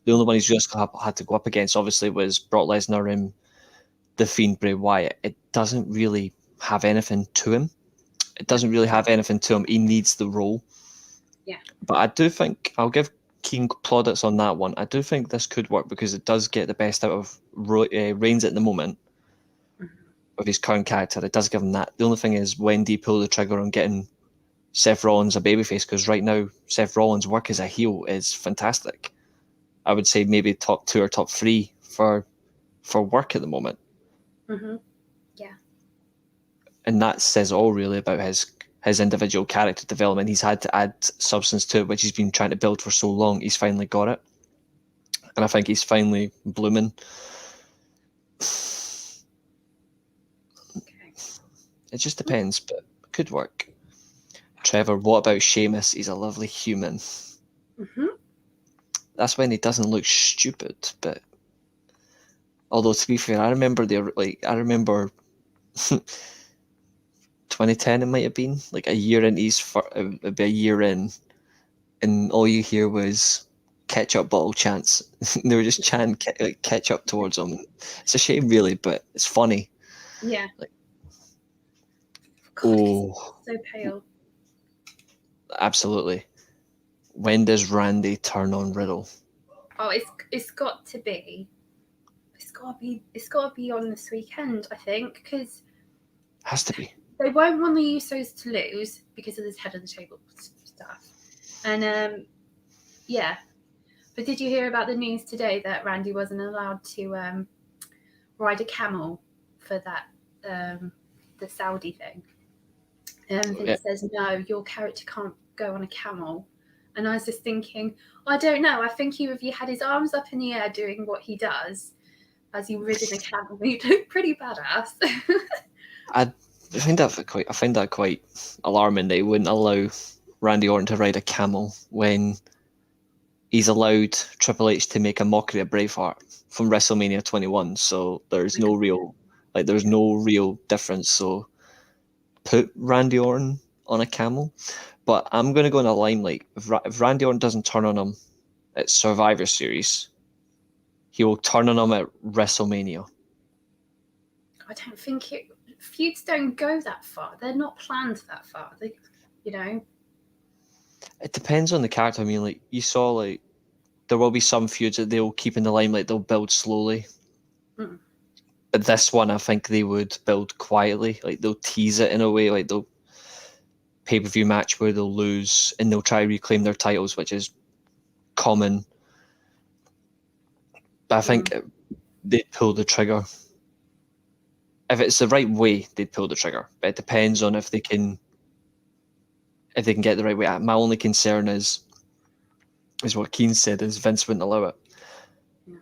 The only one he's just had to go up against, obviously, was Brock Lesnar and The Fiend Bray Wyatt. It doesn't really have anything to him. He needs the role. Yeah. But I do think I'll give keen plaudits on that one. I do think this could work because it does get the best out of Reigns at the moment of his current character. It does give him that. The only thing is, when do you pull the trigger on getting Seth Rollins a babyface? Because right now, Seth Rollins' work as a heel is fantastic. I would say maybe top 2 or top 3 for work at the moment. Yeah. And that says all really about his individual character development. He's had to add substance to it, which he's been trying to build for so long. He's finally got it. And I think he's finally blooming. Okay. It just depends, but it could work. Trevor, what about Sheamus? He's a lovely human. That's when he doesn't look stupid, but although to be fair, I remember 2010 it might have been, like a year in, it'd be a year in, and all you hear was ketchup bottle chants. They were just chanting ketchup towards him. It's a shame, really, but it's funny. Yeah. Like, God, oh, so pale. absolutely. When does Randy turn on Riddle? Oh, it's got to be. It's got to be on this weekend, I think, because Has to be. they won't want the Usos to lose because of this head of the table stuff. And yeah. But did you hear about the news today that Randy wasn't allowed to ride a camel for that the Saudi thing? And Vince says, no, your character can't go on a camel. And I was just thinking, I don't know. I think if he had his arms up in the air doing what he does as he ridden a camel, he'd look pretty badass. I find that quite alarming. They wouldn't allow Randy Orton to ride a camel when he's allowed Triple H to make a mockery of Braveheart from WrestleMania 21. So there's no real difference. So put Randy Orton on a camel. But I'm going to go on a limelight. If Randy Orton doesn't turn on him at Survivor Series, he will turn on him at WrestleMania. I don't think feuds don't go that far. They're not planned that far. It depends on the character. I mean, like you saw, like there will be some feuds that they'll keep in the limelight. They'll build slowly. Mm. But this one, I think they would build quietly. Like they'll tease it in a way. Like they'll pay-per-view match where they'll lose and they'll try to reclaim their titles, which is common. But I think they'd pull the trigger. If it's the right way, they'd pull the trigger. But it depends on if they can get the right way. My only concern is what Keane said, is Vince wouldn't allow it. Yeah.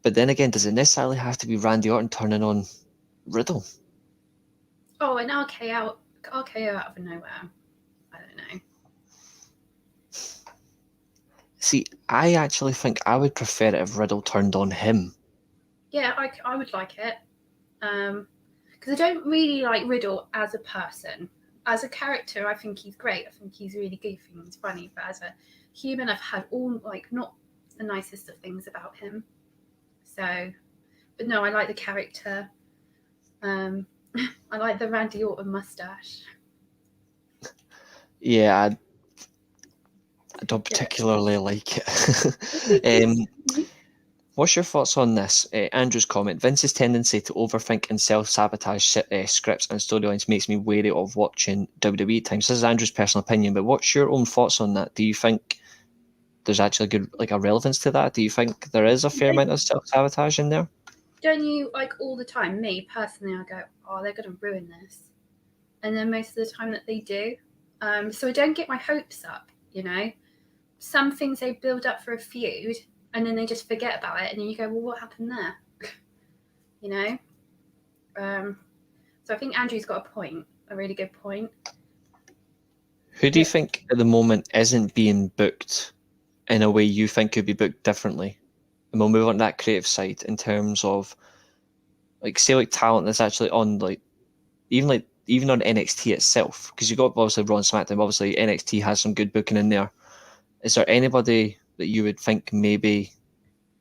But then again, does it necessarily have to be Randy Orton turning on Riddle? Oh, and RKO out of nowhere. I don't know. See, I actually think I would prefer it if Riddle turned on him. Yeah, I would like it. Because I don't really like Riddle as a person. As a character, I think he's great. I think he's really goofy and he's funny. But as a human, I've had all, like, not the nicest of things about him. So, but no, I like the character. I like the Randy Orton mustache. Yeah, I don't particularly like it. What's your thoughts on this? Andrew's comment: Vince's tendency to overthink and self-sabotage scripts and storylines makes me wary of watching WWE at times. This is Andrew's personal opinion, but what's your own thoughts on that? Do you think there's actually a relevance to that? Do you think there is a fair amount of self-sabotage in there? Don't you, like, all the time? Me, personally, I go, oh, they're going to ruin this. And then most of the time that they do. So I don't get my hopes up, you know? Some things they build up for a feud, and then they just forget about it, and then you go, well, what happened there? You know? So I think Andrew's got a really good point. Who do you think at the moment isn't being booked in a way you think could be booked differently? And we'll move on to that creative side in terms of, like, say, like talent that's actually on, like, even on NXT itself, because you've got obviously Raw and SmackDown. Obviously, NXT has some good booking in there. Is there anybody that you would think maybe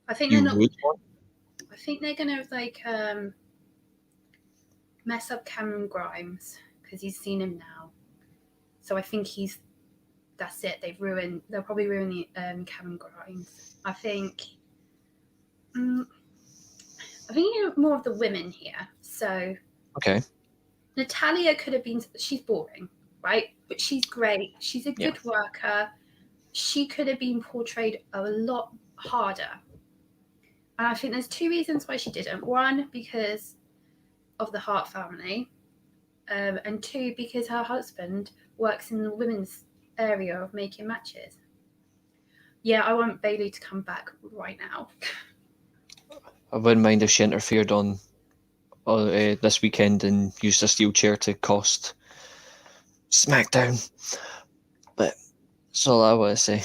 I think you they're not. would want? I think they're gonna mess up Cameron Grimes because he's seen him now. So I think that's it. They'll probably ruin the Cameron Grimes. I think more of the women here. So Okay. Natalia could have been. She's boring, right? But she's great. She's a good worker. She could have been portrayed a lot harder. And I think there's two reasons why she didn't. One, because of the Hart family. And two, because her husband works in the women's area of making matches. Yeah, I want Bayley to come back right now. I wouldn't mind if she interfered on this weekend and used a steel chair to cost SmackDown. But that's all I want to say.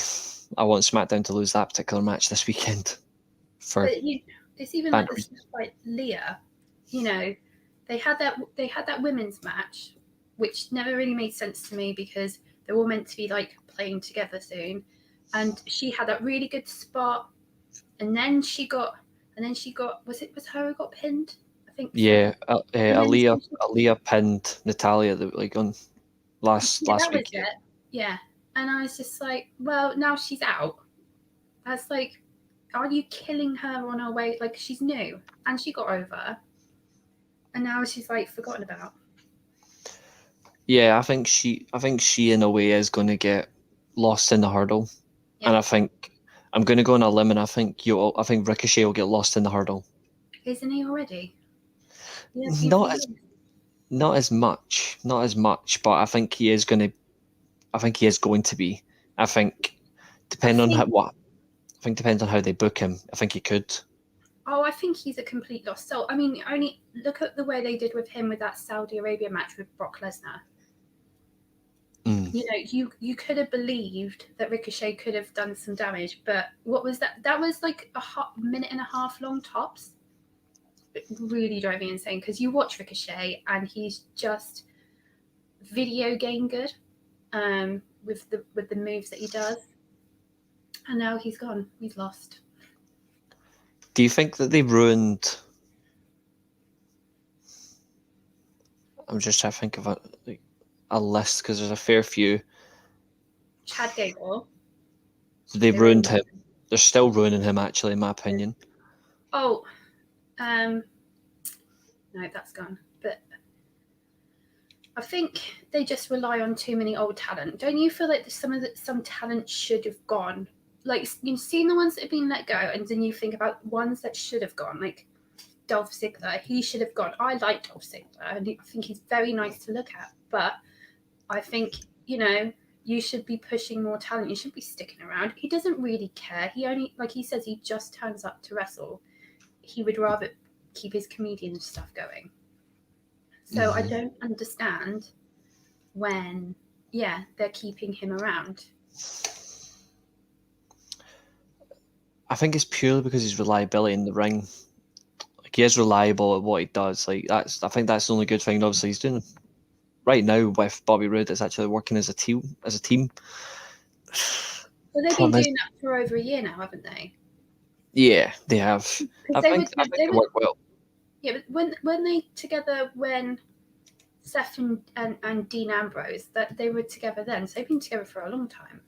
I want SmackDown to lose that particular match this weekend. It's even like this, like Leah. You know, they had that women's match which never really made sense to me because they're all meant to be like playing together soon. And she had that really good spot, and then she got was her who got pinned? I think so. Yeah, And then Aaliyah pinned Natalia like on last that week. was it. Yeah, and I was just like, well, now she's out. That's like, are you killing her on her way? Like, she's new and she got over, and now she's like forgotten about. Yeah, I think she in a way is going to get lost in the hurdle, and I think I'm going to go on a limb, and I think Ricochet will get lost in the hurdle. Isn't he already? Not as much, but I think he is going to. I think he is going to be. I think depends on how they book him. I think he could. Oh, I think he's a complete lost soul. I mean, only look at the way they did with him with that Saudi Arabia match with Brock Lesnar. You know, you could have believed that Ricochet could have done some damage, but what was that? That was like a minute and a half long tops. It really drove me insane because you watch Ricochet and he's just video game good with the moves that he does, and now he's gone. He's lost. Do you think that they ruined? I'm just trying to think of a list because there's a fair few. Chad Gable. They ruined him. They're still ruining him, actually, in my opinion. Oh, no, that's gone. But I think they just rely on too many old talent. Don't you feel like some talent should have gone? Like, you've seen the ones that have been let go, and then you think about ones that should have gone, like Dolph Ziggler. He should have gone. I like Dolph Ziggler, and I think he's very nice to look at. But I think, you know, you should be pushing more talent. You shouldn't be sticking around. He doesn't really care. He only, like he says, he just turns up to wrestle. He would rather keep his comedian stuff going. So I don't understand when, they're keeping him around. I think it's purely because his reliability in the ring. Like, he is reliable at what he does. Like, I think that's the only good thing. Obviously, he's doing right now with Bobby Roode. It's actually working as a team. Well, they've been doing that for over a year now, haven't they? Yeah, they have. I think they work well. Yeah, but when they together when Seth and Dean Ambrose, that they were together then, so they've been together for a long time.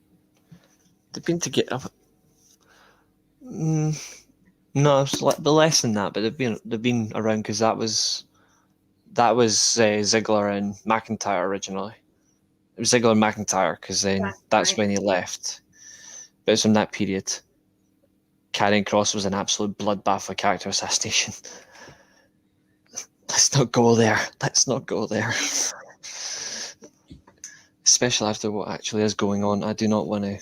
They've been together. No, it's less than that, but they've been around because that was Ziggler and McIntyre originally. It was Ziggler and McIntyre because then that's when he left. But it's from that period. Karrion Kross was an absolute bloodbath of character assassination. Let's not go there. Especially after what actually is going on. I do not want to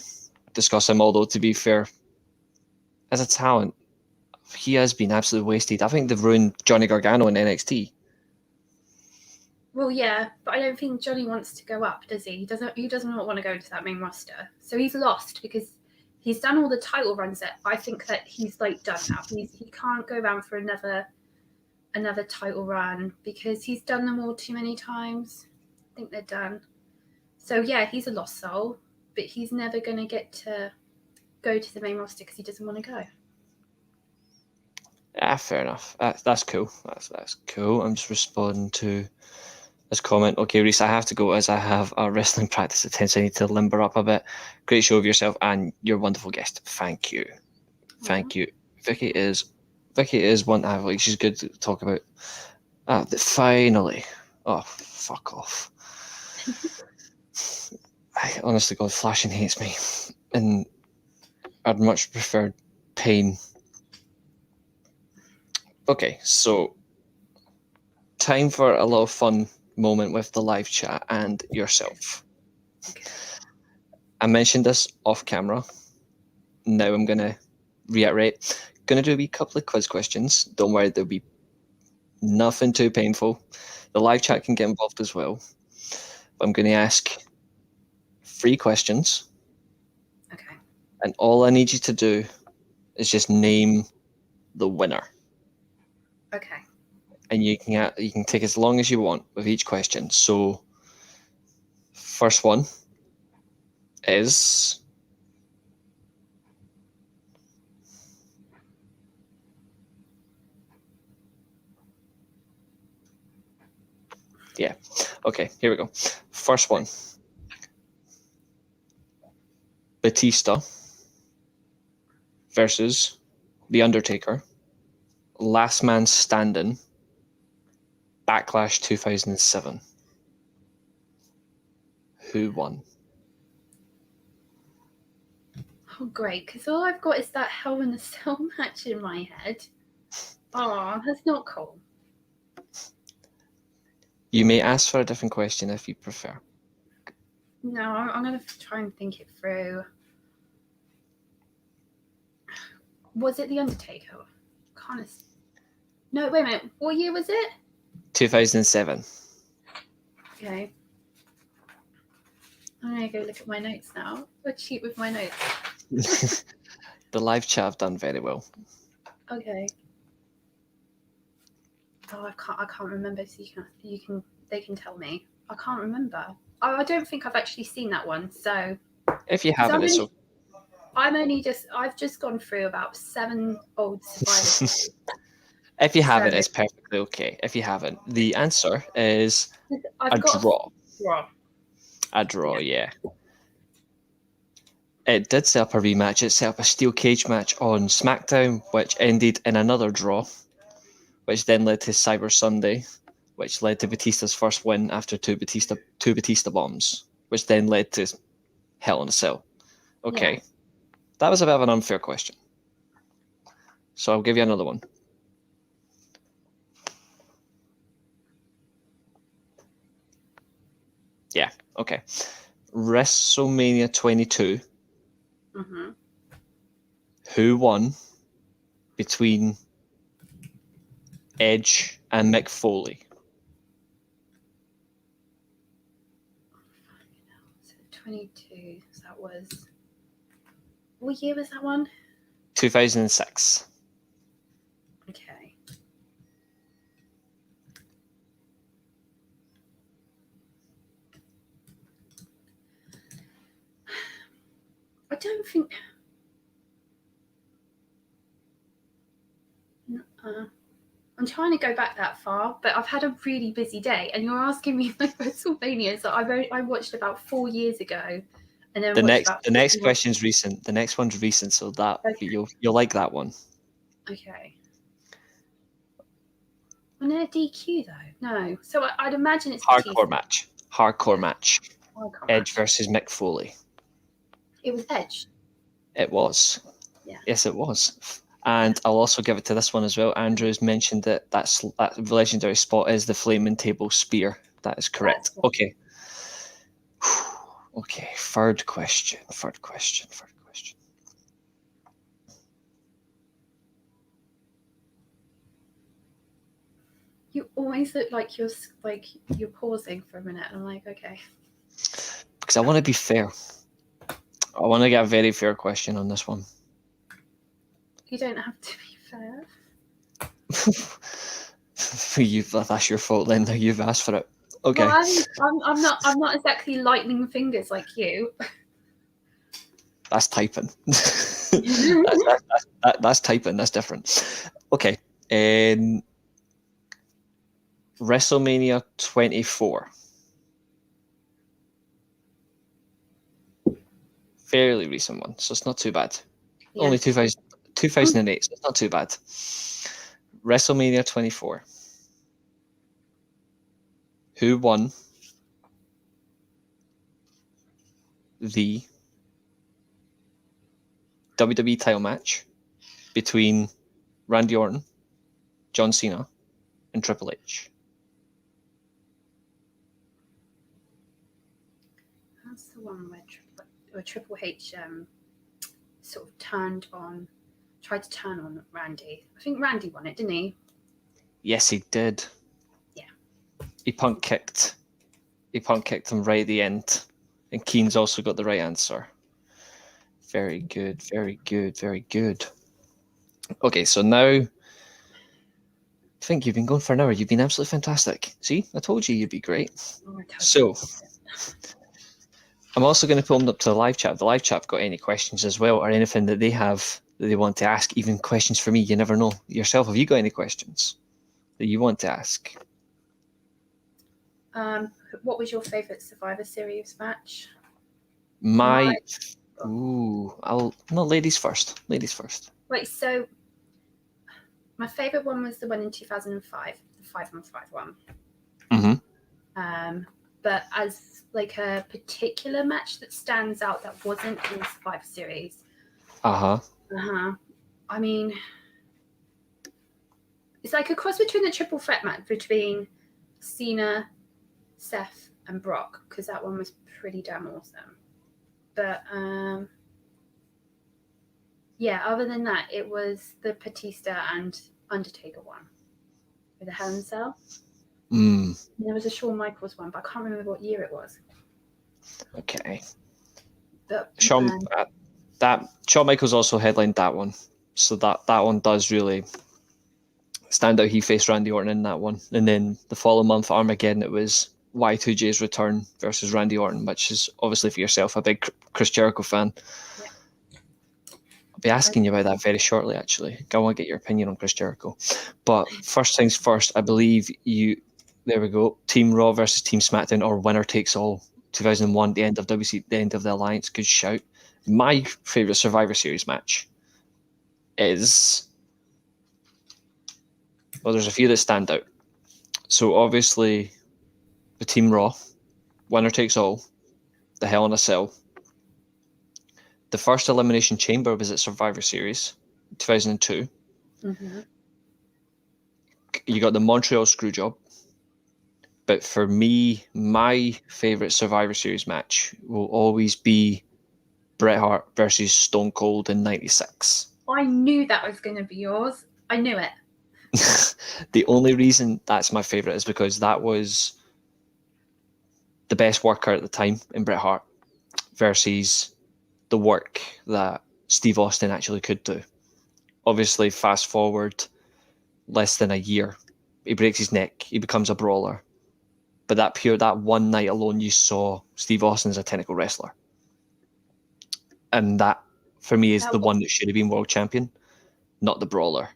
discuss him, although to be fair, as a talent, he has been absolutely wasted. I think they've ruined Johnny Gargano in NXT. Well, yeah, but I don't think Johnny wants to go up, does he? He doesn't want to go into that main roster. So he's lost because he's done all the title runs that I think that he's like done now. He can't go around for another title run because he's done them all too many times. I think they're done. So yeah, he's a lost soul, but he's never going to get to go to the main roster because he doesn't want to go. Yeah, fair enough. That's cool. That's cool. I'm just responding to this comment. Okay, Reece, I have to go as I have a wrestling practice at 10, so I need to limber up a bit. Great show of yourself and your wonderful guest. Thank you. Thank you. Vicky is one I have. Like, she's good to talk about. Finally. Oh, fuck off. Honestly, God, Flashing hates me. And I'd much prefer pain. Okay, so time for a little fun moment with the live chat and yourself. Okay. I mentioned this off camera. Now I'm going to reiterate. Going to do a wee couple of quiz questions. Don't worry, there'll be nothing too painful. The live chat can get involved as well. But I'm going to ask 3 questions. Okay. And all I need you to do is just name the winner. Okay. And you can take as long as you want with each question. So First one is yeah. Okay, here we go. First one. Batista versus The Undertaker. Last Man Standing. Backlash 2007. Who won? Oh, great, because all I've got is that Hell in a Cell match in my head. Oh, that's not cool. You may ask for a different question if you prefer. No, I'm going to try and think it through. Was it The Undertaker? No, wait a minute. What year was it? 2007. Okay. I'm going to go look at my notes now. I'll cheat with my notes. The live chat have done very well. Okay. Oh, I can't remember. So they can tell me. I can't remember. I don't think I've actually seen that one. So if you haven't, it's okay. I've just gone through about 7 old Survivor. If you haven't, it's perfectly okay. If you haven't, the answer is a draw. A draw, yeah. It did set up a rematch. It set up a steel cage match on SmackDown, which ended in another draw, which then led to Cyber Sunday, which led to Batista's first win after two Batista bombs, which then led to Hell in a Cell. Okay. Yeah. That was a bit of an unfair question. So I'll give you another one. Yeah, okay. WrestleMania 22. Mm-hmm. Who won between Edge and Mick Foley? So 22. So that was... What year was that one? 2006. Okay. I don't think... I'm trying to go back that far, but I've had a really busy day, and you're asking me like WrestleMania that I watched about 4 years ago, and then the next question's recent. The next one's recent, so that okay. You'll like that one. Okay. Wasn't it a DQ though? No. So I'd imagine it's hardcore match. Hardcore match. Edge versus Mick Foley. It was Edge. It was. Yeah. Yes, it was. And I'll also give it to this one as well. Andrew's mentioned that that legendary spot is the Flaming Table Spear. That is correct. Okay. Okay. Third question. You always look like you're pausing for a minute, and I'm like, okay. Because I want to be fair. I want to get a very fair question on this one. You don't have to be fair. That's your fault, Linda. You've asked for it. Okay. Well, I'm not exactly lightning fingers like you. That's typing. that's typing. That's different. Okay. WrestleMania 24. Fairly recent one, so it's not too bad. Yeah. Only 2008, so it's not too bad. WrestleMania 24. Who won the WWE title match between Randy Orton, John Cena, and Triple H? That's the one where Triple H sort of tried to turn on Randy. I think Randy won it, didn't he? Yes, he did. Yeah. He punk kicked him right at the end. And Keen's also got the right answer. Very good, very good, very good. Okay, so now I think you've been going for an hour. You've been absolutely fantastic. See, I told you you'd be great. So I'm also going to put them up to the live chat. If the live chat got any questions as well, or anything that they have that they want to ask, even questions for me. You never know. Yourself, have you got any questions that you want to ask? What was your favourite Survivor Series match? Ladies first. Ladies first. Wait, so my favourite one was the one in 2005, the 5-on-5 one. Mm-hmm. But as like a particular match that stands out that wasn't in the Survivor Series. I mean, it's like a cross between the triple threat match between Cena, Seth, and Brock, because that one was pretty damn awesome. But other than that, it was the Batista and Undertaker one with the Hell in a Cell. There was a Shawn Michaels one, but I can't remember what year it was. Okay. But Shawn Michaels also headlined that one, so that one does really stand out. He faced Randy Orton in that one, and then the following month, Armageddon, it was Y2J's return versus Randy Orton, which is obviously for yourself a big Chris Jericho fan. Yeah. I'll be asking you about that very shortly, actually. I want to get your opinion on Chris Jericho. But first things first, I believe there we go. Team Raw versus Team SmackDown, or winner takes all. 2001, the end of WC, the end of the Alliance. Good shout. My favorite Survivor Series match is, well, there's a few that stand out. So obviously, the Team Raw, winner takes all, the Hell in a Cell. The first Elimination Chamber was at Survivor Series, 2002. Mm-hmm. You got the Montreal Screwjob. But for me, my favourite Survivor Series match will always be Bret Hart versus Stone Cold in '96. I knew that was going to be yours. I knew it. The only reason that's my favourite is because that was the best worker at the time in Bret Hart versus the work that Steve Austin actually could do. Obviously, fast forward less than a year, he breaks his neck, he becomes a brawler. But that one night alone, you saw Steve Austin as a technical wrestler. And that, for me, is the one that should have been world champion, not the brawler.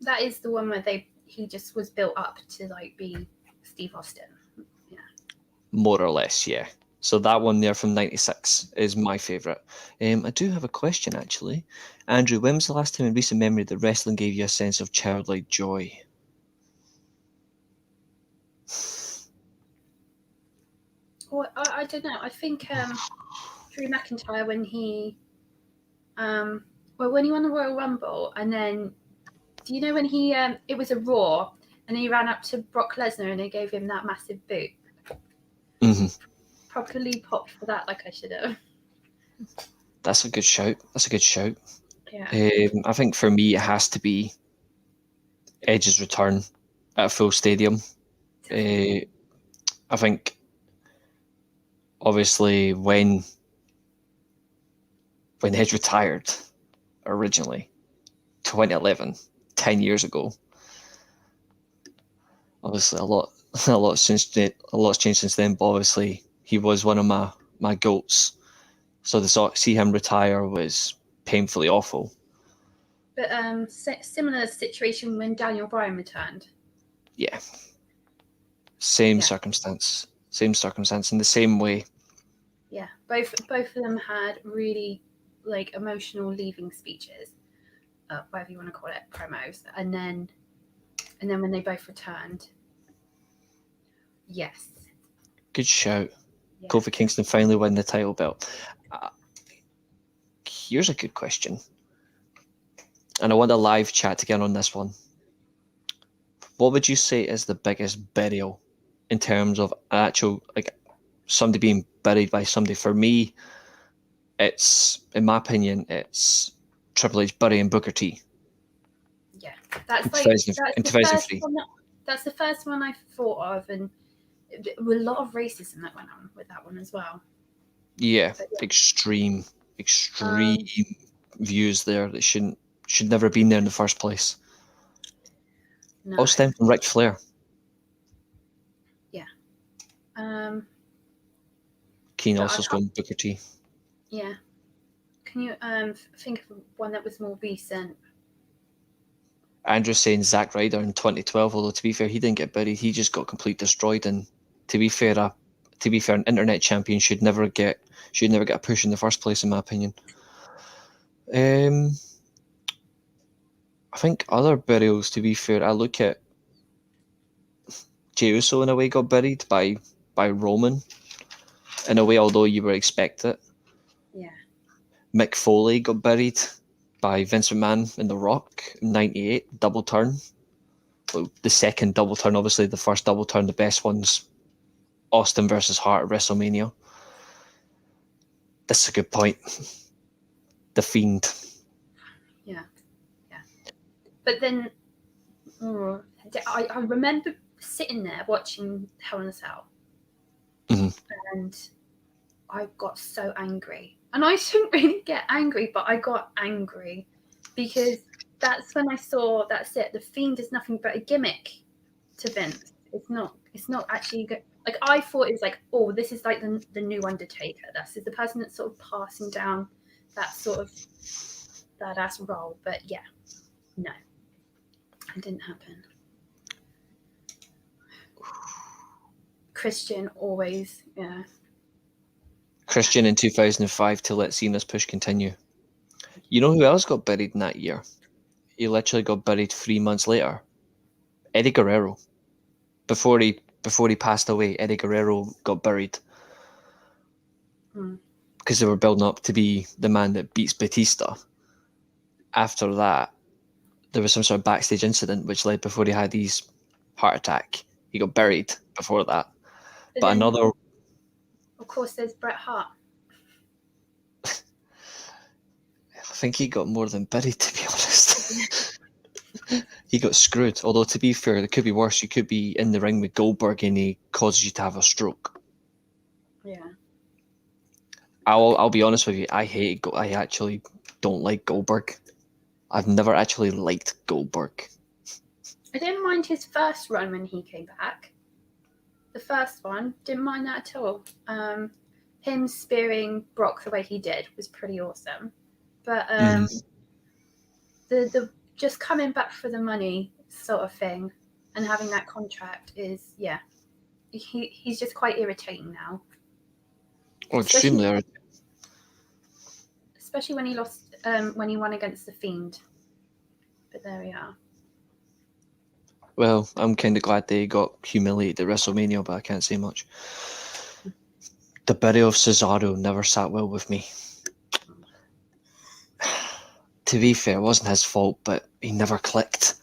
That is the one where he just was built up to like be Steve Austin. Yeah. More or less, yeah. So that one there from '96 is my favourite. I do have a question, actually. Andrew, when was the last time in recent memory that wrestling gave you a sense of childlike joy? Well, I don't know. I think Drew McIntyre when he won the Royal Rumble, and then do you know when he it was a Raw and he ran up to Brock Lesnar and they gave him that massive boot. Mm-hmm. Properly popped for that, like I should have. That's a good shout. Yeah. I think for me it has to be Edge's return at a full stadium. I think obviously when Edge retired originally, 2011, 10 years ago, obviously a lot's changed since then, but obviously he was one of my goats. So to see him retire was painfully awful. But similar situation when Daniel Bryan returned. Yeah. Same circumstance in the same way. Yeah, both of them had really like emotional leaving speeches, whatever you want to call it, promos, and then when they both returned, yes. Good shout. Yeah. Kofi Kingston finally win the title belt. Here's a good question, and I want a live chat to get on this one. What would you say is the biggest burial in terms of actual, like, somebody being buried by somebody? For me, it's, in my opinion, it's Triple H burying Booker T. Yeah, that's in 2003. That's the first one I thought of, and with a lot of racism that went on with that one as well. Yeah, extreme views there that should never have been there in the first place. No. All stemmed from Ric Flair. Yeah. Keen But also has gone Booker T. Yeah. Can you think of one that was more recent? Andrew's saying Zack Ryder in 2012, although to be fair, he didn't get buried. He just got completely destroyed. And to be fair, an internet champion should never get a push in the first place, in my opinion. I think other burials, to be fair, I look at Jey Uso in a way got buried by Roman in a way, although you would expect it. Yeah. Mick Foley got buried by Vince McMahon in The Rock in '98, double turn. Well, the second double turn, obviously the first double turn, the best one's Austin versus Hart at WrestleMania. That's a good point. The Fiend. Yeah. But then, I remember sitting there watching Hell in a Cell, and I got so angry. And I shouldn't really get angry, but I got angry because that's when I saw that's it. The Fiend is nothing but a gimmick to Vince. It's not actually good. Like, I thought it was like, oh, this is like the new Undertaker. This is the person that's sort of passing down that sort of badass role. But yeah, no, it didn't happen. Christian always, yeah. Christian in 2005 to let Cena's push continue. You know who else got buried in that year? He literally got buried 3 months later. Eddie Guerrero. Before he passed away, Eddie Guerrero got buried. Because they were building up to be the man that beats Batista. After that, there was some sort of backstage incident which led before he had his heart attack. He got buried before that. But then, another... Of course, there's Bret Hart. I think he got more than buried, to be honest. He got screwed. Although, to be fair, it could be worse. You could be in the ring with Goldberg and he causes you to have a stroke. Yeah. I'll be honest with you. I actually don't like Goldberg. I've never actually liked Goldberg. I didn't mind his first run when he came back. The first one, didn't mind that at all. Him spearing Brock the way he did was pretty awesome. But the just coming back for the money sort of thing and having that contract is, yeah, he's just quite irritating now. Oh, extremely irritating. Especially when he lost, when he won against the Fiend. But there we are. Well, I'm kind of glad they got humiliated at WrestleMania, but I can't say much. The burial of Cesaro never sat well with me. To be fair, it wasn't his fault, but he never clicked.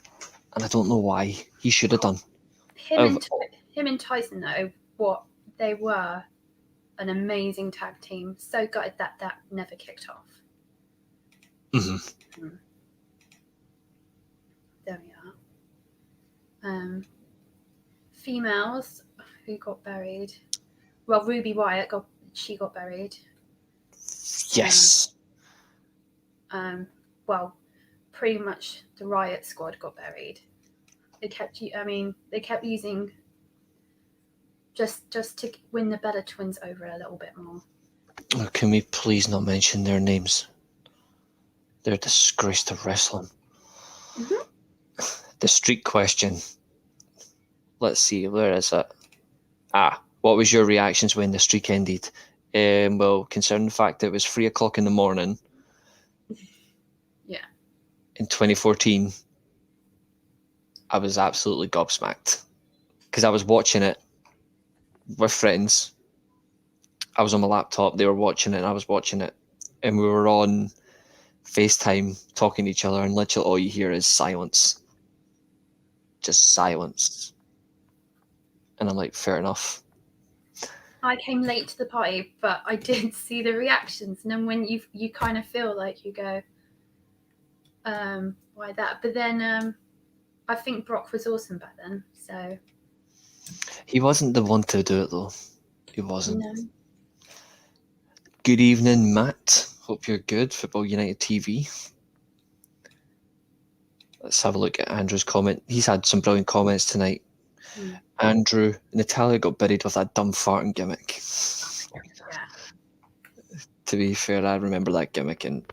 And I don't know why. He should have done. Him and Tyson, though, what they were an amazing tag team. So gutted that never kicked off. There we are. Females who got buried. Well, Ruby Wyatt got buried. Yes. Well, pretty much the Riot Squad got buried. They kept using just to win the Bella Twins over a little bit more. Oh, can we please not mention their names? They're a disgrace to wrestling. The streak question. Let's see, where is it? What was your reactions when the streak ended? Well, considering the fact that it was 3 o'clock in the morning. Yeah. In 2014, I was absolutely gobsmacked because I was watching it with friends. I was on my laptop, they were watching it, and I was watching it, and we were on FaceTime talking to each other, and literally all you hear is silence. Just silence. And I'm like, fair enough. I came late to the party, but I did see the reactions, and then when you kind of feel like you go, why that? But then I think Brock was awesome back then, so. He wasn't the one to do it, though. He wasn't. No. Good evening, Matt. Hope you're good. Football United TV. Let's have a look at Andrew's comment. He's had some brilliant comments tonight. Andrew, Natalia got buried with that dumb farting gimmick. Yeah. To be fair, I remember that gimmick, and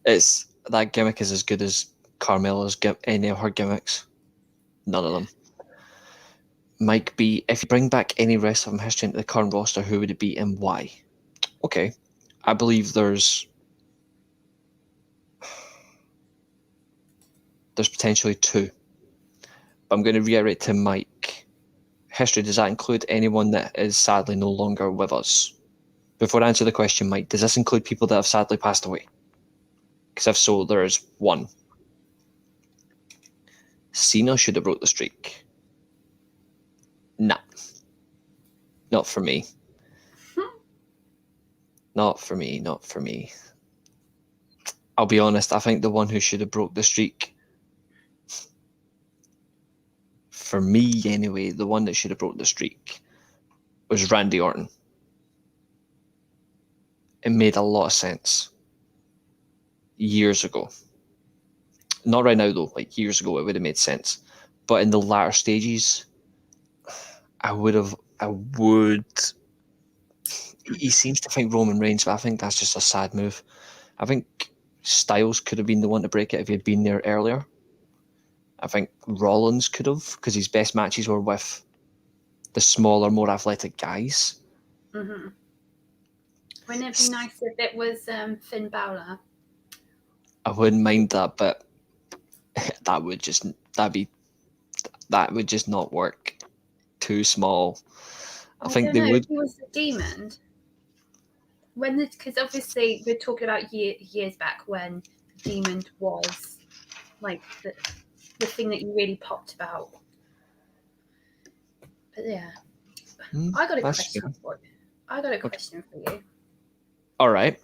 that gimmick is as good as Carmella's any of her gimmicks. None of them. Mike B, if you bring back any wrestler from history into the current roster, who would it be and why? Okay, I believe there's potentially two. But I'm going to reiterate to Mike, history, does that include anyone that is sadly no longer with us? Before I answer the question, Mike, does this include people that have sadly passed away? Because if so, there is one. Cena should have broke the streak. Nah. Not for me. Not for me. I'll be honest, I think the one who should have broke the streak, for me anyway, the one that should have broke the streak was Randy Orton. It made a lot of sense years ago. Not right now though, like years ago it would have made sense. But in the latter stages, I would. He seems to think Roman Reigns, but I think that's just a sad move. I think Styles could have been the one to break it if he had been there earlier. I think Rollins could have, because his best matches were with the smaller, more athletic guys. Mm-hmm. Wouldn't it be nice if it was Finn Balor? I wouldn't mind that, but that would just not work. Too small. I think they would. Who was the Demon? Because obviously we're talking about years back when Demon was like the thing that you really popped about. But yeah, I got a question for you. All right.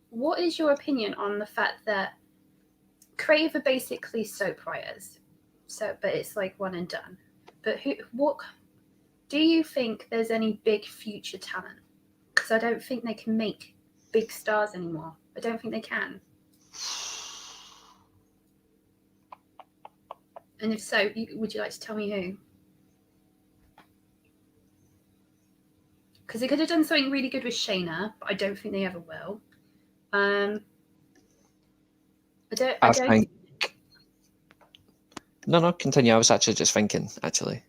What is your opinion on the fact that Crave are basically soap writers? But it's like one and done. But what do you think there's any big future talent? Because I don't think they can make big stars anymore. I don't think they can. And if so, would you like to tell me who? Because they could have done something really good with Shayna, but I don't think they ever will. I think. No, continue. I was actually just thinking, actually.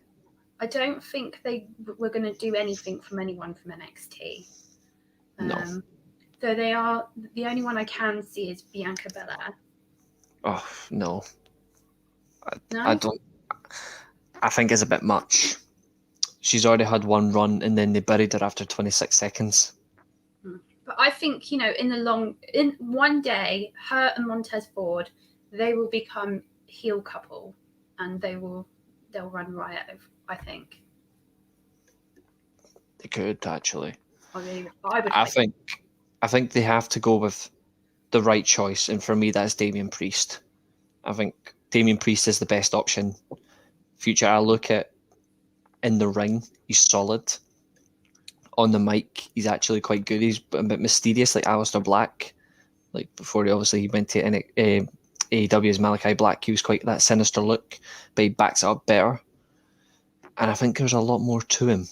I don't think they were going to do anything from anyone from NXT. No. So they are, the only one I can see is Bianca Belair. Oh, no. No? I don't. I think it's a bit much. She's already had one run and then they buried her after 26 seconds. But I think, in one day, her and Montez Ford, they will become heel couple and they'll run riot, I think. They could, actually. I think they have to go with the right choice, and for me that's Damien Priest. I think Damien Priest is the best option. Future, I look at in the ring, he's solid. On the mic, he's actually quite good. He's a bit mysterious, like Aleister Black. Like before, he went to AEW as Malachi Black. He was quite that sinister look, but he backs it up better. And I think there's a lot more to him,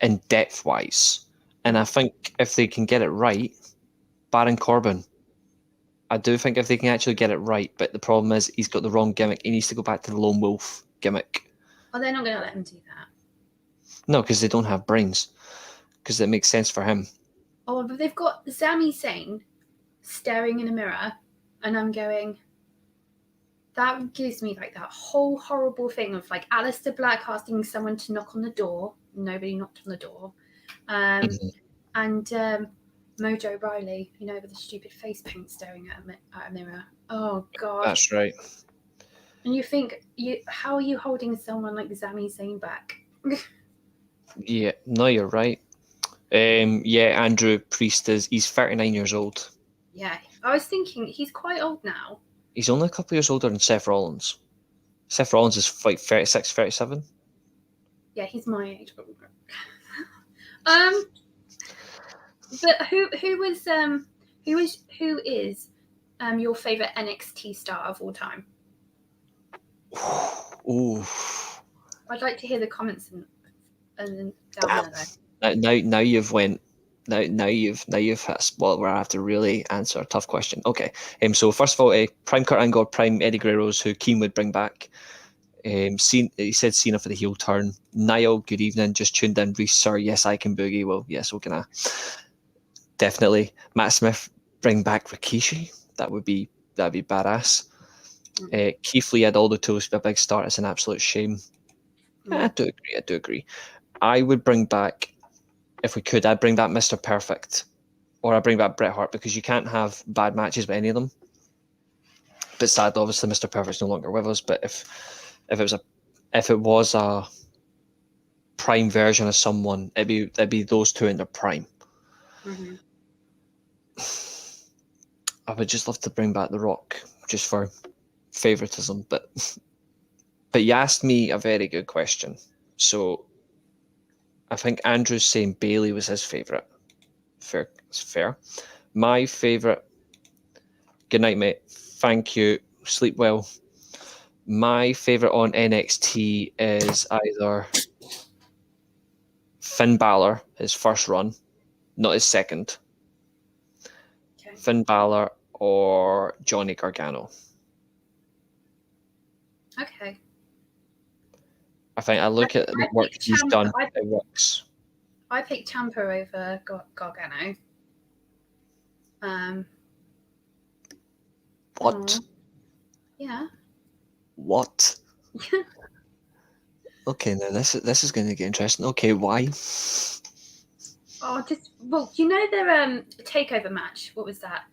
in depth-wise. And I think if they can get it right, Baron Corbin. I do think if they can actually get it right, but the problem is he's got the wrong gimmick. He needs to go back to the Lone Wolf gimmick. Oh, they're not going to let him do that. No, because they don't have brains. Because it makes sense for him. Oh, but they've got Sami Zayn staring in a mirror, and I'm going, that gives me like that whole horrible thing of like Aleister Black asking someone to knock on the door. Nobody knocked on the door. And Mojo Riley, with the stupid face paint staring at a mirror. Oh, God. That's right. And you think, how are you holding someone like Sami Zayn back? Yeah, no, you're right. Andrew Priest he's 39 years old. Yeah, I was thinking he's quite old now. He's only a couple of years older than Seth Rollins. Seth Rollins is like 36, 37. Yeah, he's my age. But who is your favorite NXT star of all time? Ooh. I'd like to hear the comments and down there. Now you've went Now you've hit a spot where I have to really answer a tough question. Okay. So first of all, prime Kurt Angle, prime Eddie Guerrero's who Keane would bring back. He said Cena for the heel turn. Niall, good evening. Just tuned in. Reece, sir, yes, I can boogie. Well, yes, so can I. Definitely. Matt Smith, bring back Rikishi. That'd be badass. Keith Lee had all the tools to be a big start. It's an absolute shame. I do agree. I would bring back, if we could, I'd bring back Mr. Perfect. Or I'd bring back Bret Hart, because you can't have bad matches with any of them. But sadly, obviously, Mr. Perfect's no longer with us. But if it was a prime version of someone, it'd be those two in their prime. Mm-hmm. I would just love to bring back The Rock, just for favoritism. But you asked me a very good question. So I think Andrew's saying Bailey was his favorite. Fair, it's fair. My favorite. Good night, mate. Thank you. Sleep well. My favorite on NXT is either Finn Balor, his first run, not his second. Okay. Finn Balor or Johnny Gargano. Okay. I think I look at the work he's done. It works. I picked Ciampa over Gargano. What? Yeah. What? Okay, now this is going to get interesting. Okay, why? You know their takeover match. What was that?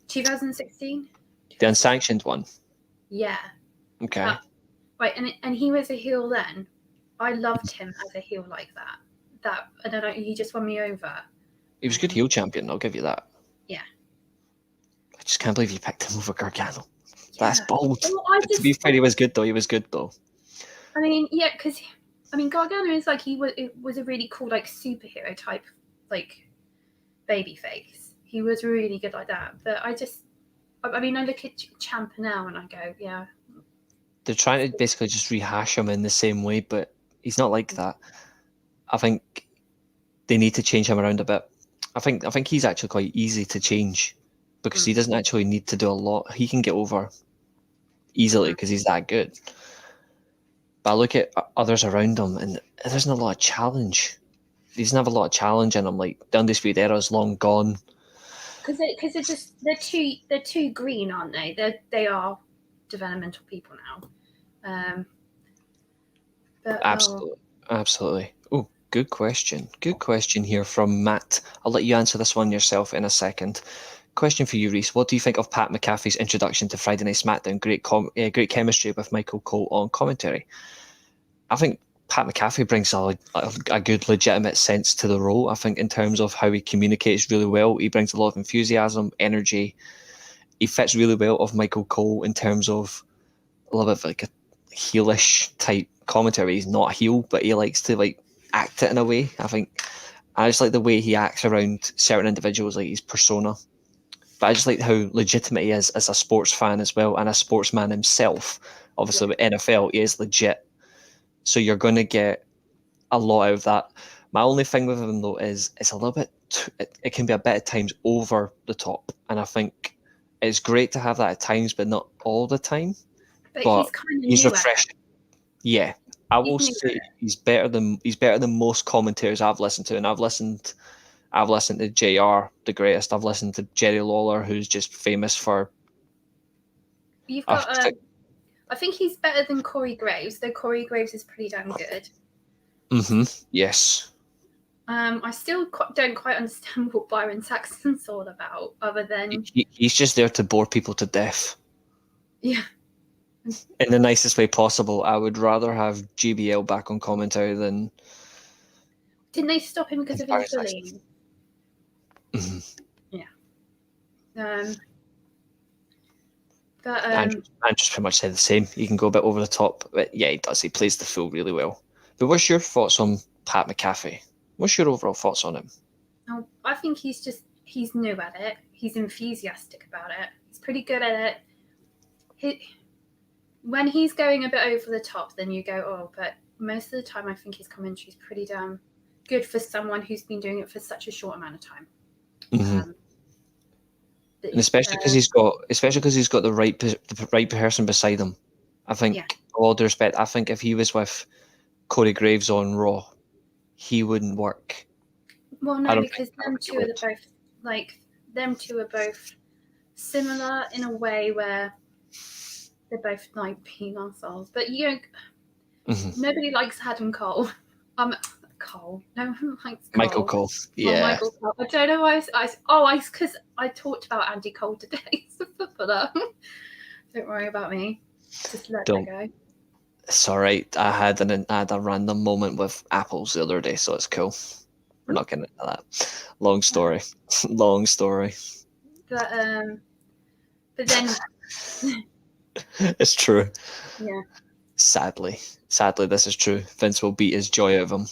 2016. The unsanctioned one. Yeah. Okay. Right, and he was a heel then. I loved him as a heel like that. I don't know. He just won me over. He was a good heel champion. I'll give you that. Yeah. I just can't believe you picked him over Gargano. Yeah. That's bold. Well, to be fair, he was good though. I mean, yeah, because Gargano is like it was a really cool like superhero type like baby face. He was really good like that. But I look at Ciampa now and I go, yeah. They're trying to basically just rehash him in the same way, but he's not like that. I think they need to change him around a bit. I think he's actually quite easy to change because he doesn't actually need to do a lot. He can get over easily because he's that good. But I look at others around him and there isn't a lot of challenge. He doesn't have a lot of challenge in him. Like the Undisputed Era is long gone. Because they're too green, aren't they? They are developmental people now. Absolutely. Oh, good question. Good question here from Matt. I'll let you answer this one yourself in a second. Question for you, Reece. What do you think of Pat McAfee's introduction to Friday Night SmackDown? Great chemistry with Michael Cole on commentary. I think Pat McAfee brings a good, legitimate sense to the role. I think in terms of how he communicates really well, he brings a lot of enthusiasm, energy. He fits really well with Michael Cole in terms of a little bit of like a heelish type commentary. He's not a heel, but he likes to like act it in a way. I just like the way he acts around certain individuals, like his persona. But I just like how legitimate he is as a sports fan as well, and a sportsman himself. Obviously, with NFL, he is legit. So you're going to get a lot out of that. My only thing with him, though, is it's a little bit, it can be a bit at times over the top. And I think it's great to have that at times, but not all the time. But he's refreshing. Yeah, I will say he's better than most commentators I've listened to. And I've listened to JR, the greatest. I've listened to Jerry Lawler, who's just famous for... You've got... I think he's better than Corey Graves, though Corey Graves is pretty damn good. Yes. I still don't quite understand what Byron Saxton's all about, other than... He's just there to bore people to death. Yeah. In the nicest way possible. I would rather have GBL back on commentary than... Didn't they stop him because of his bullying? Yeah. But Andrew's pretty much said the same. He can go a bit over the top, but yeah, he does. He plays the fool really well. But what's your thoughts on Pat McAfee? What's your overall thoughts on him? Oh, I think he's new at it. He's enthusiastic about it. He's pretty good at it. When he's going a bit over the top, then you go, oh, but most of the time I think his commentary is pretty damn good for someone who's been doing it for such a short amount of time. And especially because he's got the right person beside him. I think, all due respect, I think if he was with Corey Graves on Raw, he wouldn't work. Well, no, because them two are both similar in a way where they're both like being ourselves. But nobody likes Adam Cole. Cole. No one likes Cole. Michael Cole. Yeah. Oh, Michael Cole. I don't know why. Because I talked about Andy Cole today. So footballer. Don't worry about me. Just let that go. It's all right. I had a random moment with apples the other day, so it's cool. We're not getting into that. Long story. Long story. But then it's true. Yeah. Sadly, this is true. Vince will beat his joy out of him.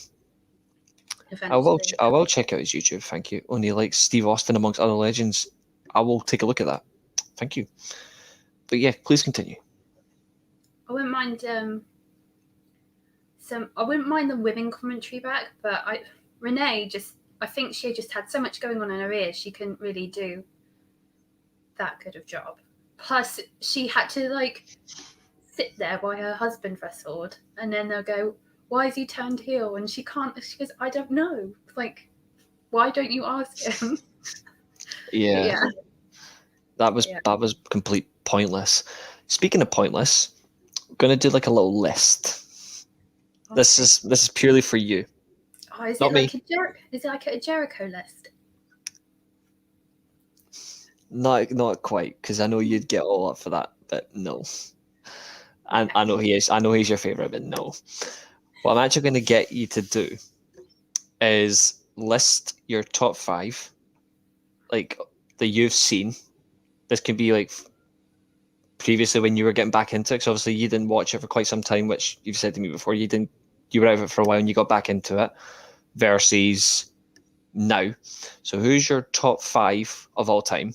Eventually. I will check out his YouTube. Thank you. Only like Steve Austin amongst other legends. I will take a look at that. Thank you. But yeah, please continue. I wouldn't mind I wouldn't mind the women commentary back, but Renee I think she just had so much going on in her ears she couldn't really do that good of job. Plus she had to like sit there while her husband wrestled, and then they'll go, why is he turned heel? And she goes, I don't know. Like, why don't you ask him? Yeah. That was complete pointless. Speaking of pointless, I'm gonna do like a little list. Okay. This is purely for you. Oh, is Not it me. Is it like a Jericho list? Not quite, because I know you'd get all up for that, but no. And I know he's your favorite, but no. What I'm actually going to get you to do is list your top 5, like that you've seen. This can be like previously when you were getting back into it, because obviously you didn't watch it for quite some time, which you've said to me before. You were out of it for a while and you got back into it, versus now. So who's your top 5 of all time?